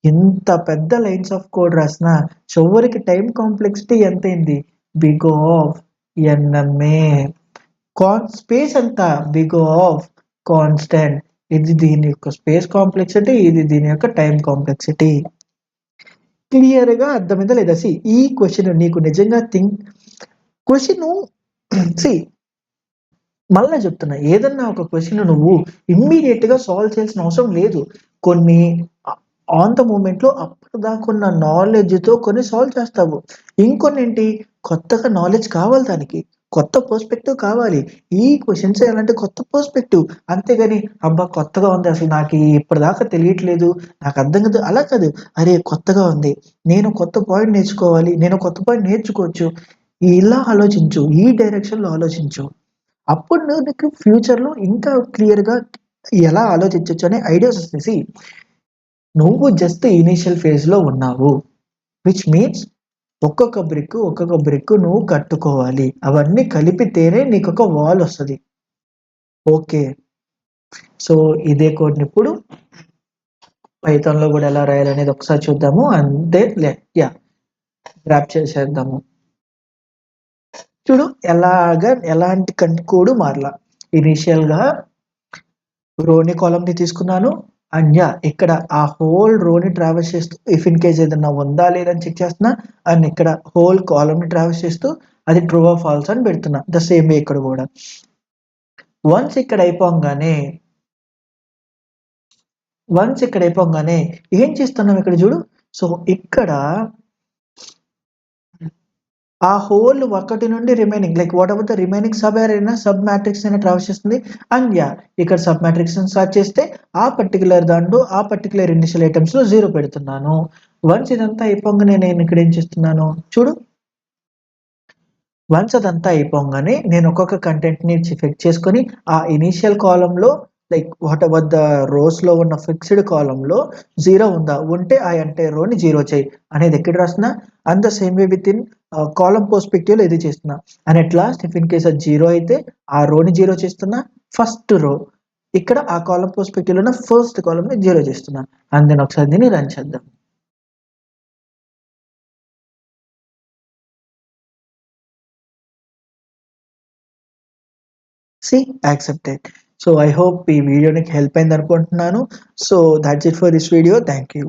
ఇంత పెద్ద లైన్స్ ఆఫ్ కోడ్ రాసిన చివరికి టైం కాంప్లెక్సిటీ ఎంత అయింది, బిగ్ ఆఫ్ nma. స్పేస్ అంతా బిగ్ ఆఫ్ కాన్స్టెంట్. ఇది దీని యొక్క స్పేస్ కాంప్లెక్సిటీ, ఇది దీని యొక్క టైం కాంప్లెక్సిటీ. క్లియర్‌గా అర్థమైందా లేదా? ఈ క్వెషన్ నీకు నిజంగా క్వెషను మళ్ళా చెప్తున్నా, ఏదన్నా ఒక క్వెషన్ నువ్వు ఇమ్మీడియేట్‌గా సాల్వ్ చేయాల్సిన అవసరం లేదు. కొన్ని ఆన్ ద మూమెంట్‌లో అప్పటిదాకున్న నాలెడ్జ్‌తో కొన్ని సాల్వ్ చేస్తావు. ఇంకొన్నేంటి కొత్తగా నాలెడ్జ్ కావాలి దానికి. కొత్త పర్స్పెక్టివ్ కావాలి. ఈ క్వెషన్స్ ఎలాంటి కొత్త పర్స్పెక్టివ్. అంతేగాని అబ్బా! కొత్తగా ఉంది అసలు నాకీ ఇప్పటిదాకా తెలియట్లేదు. నాకు అర్థం కాదు అలా కాదు. అరే! కొత్తగా ఉంది. నేను కొత్త పాయింట్ నేర్చుకోవాలి. నేను కొత్త పాయింట్ నేర్చుకోవచ్చు. ఇలా ఆలోచించు. ఈ డైరెక్షన్‌లో ఆలోచించు. అప్పుడు నీకు ఫ్యూచర్‌లో ఇంకా క్లియర్‌గా ఎలా ఆలోచించొచ్చు అనే ఐడియాస్ వస్తాయి. నువ్వు జస్ట్ ఇనీషియల్ ఫేజ్‌లో ఉన్నావు. విచ్ మీన్స్ ఒక్కొక్క బ్రిక్ నువ్వు కట్టుకోవాలి. అవన్నీ కలిపితేనే నీకొక వాల్ వస్తది. ఓకే. సో, ఇదే కోడ్‌ని ఇప్పుడు పైథాన్‌లో గూడా ఎలా రాయాలనేది ఒకసారి చూద్దాము. అంతే యాహ్! ర్యాప్ చేసేద్దాము. చూడు ఎలాంటి కోడ్ మారలా. ఇనీషియల్‌గా రోని కాలమ్‌ని తీసుకున్నాను. And yeah! ఇక్కడ ఆ హోల్ రోని ట్రావర్స్ చేస్తూ ఇఫ్ ఇన్ కేస్ ఏదన్నా ఉందా లేదా అని చెక్ చేస్తున్నా. అండ్ ఇక్కడ హోల్ కాలమ్‌ని ట్రావర్స్ చేస్తూ అది ట్రూ ఆర్ ఫాల్స్ అని పెడుతున్నా. ద సేమ్ వే ఇక్కడ గూడా. వన్స్ ఇక్కడ అయిపోంగానే ఏం చేస్తున్నాం ఇక్కడ జూడు. సో, ఇక్కడ ఆ హోల్ ఒకటి నుండి remaining like what ever the remaining sub అరే అయినా, సబ్ మ్యాట్రిక్స్ అయినా ట్రావర్స్ చేస్తుంది. And yeah! ఇక్కడ సబ్ మ్యాట్రిక్స్‌ని స్టార్ట్ చేస్తే ఆ పర్టిక్యులర్ దాంట్లో ఆ పర్టిక్యులర్ ఇనీషియల్ ఐటెమ్స్‌లో 0 పెడుతున్నాను. వన్స్ ఇదంతా అయిపోంగానే నేను ఇక్కడ ఏం చేస్తున్నాను చూడు. వన్స్ అదంతా అయిపోంగానే నేను ఒక్కొక్క కంటెంట్‌ని చెక్ చేసుకొని ఆ ఇనీషియల్ కాలమ్‌లో లైక్ వాట్ ఎవర్ ద రోస్‌లో ఉన్న ఫిక్స్డ్ కాలమ్‌లో 0 ఉందా? ఉంటే ఆ ఎంటైర్ రోని 0 చెయ్యి అనేది ఎక్కడ రాస్తున్నా. And the same way within column పర్స్పెక్టివ్‌లో ఇది చేస్తున్నా. And at last if in case అది 0 అయితే ఆ రోని 0 చేస్తున్నా. ఫస్ట్ రో ఇక్కడ ఆ కాలమ్ పర్స్పెక్టివ్‌లో ఉన్న ఫస్ట్ కాలమ్‌ని 0 చేస్తున్నా. అండ్ దెన్ ఒకసారి దీన్ని రన్ చేద్దాం. యాక్సెప్టెడ్. సో, ఐ హోప్ ఈ వీడియో నీకు హెల్ప్ అయిందనుకుంటున్నాను. So, that's it for this video. Thank you.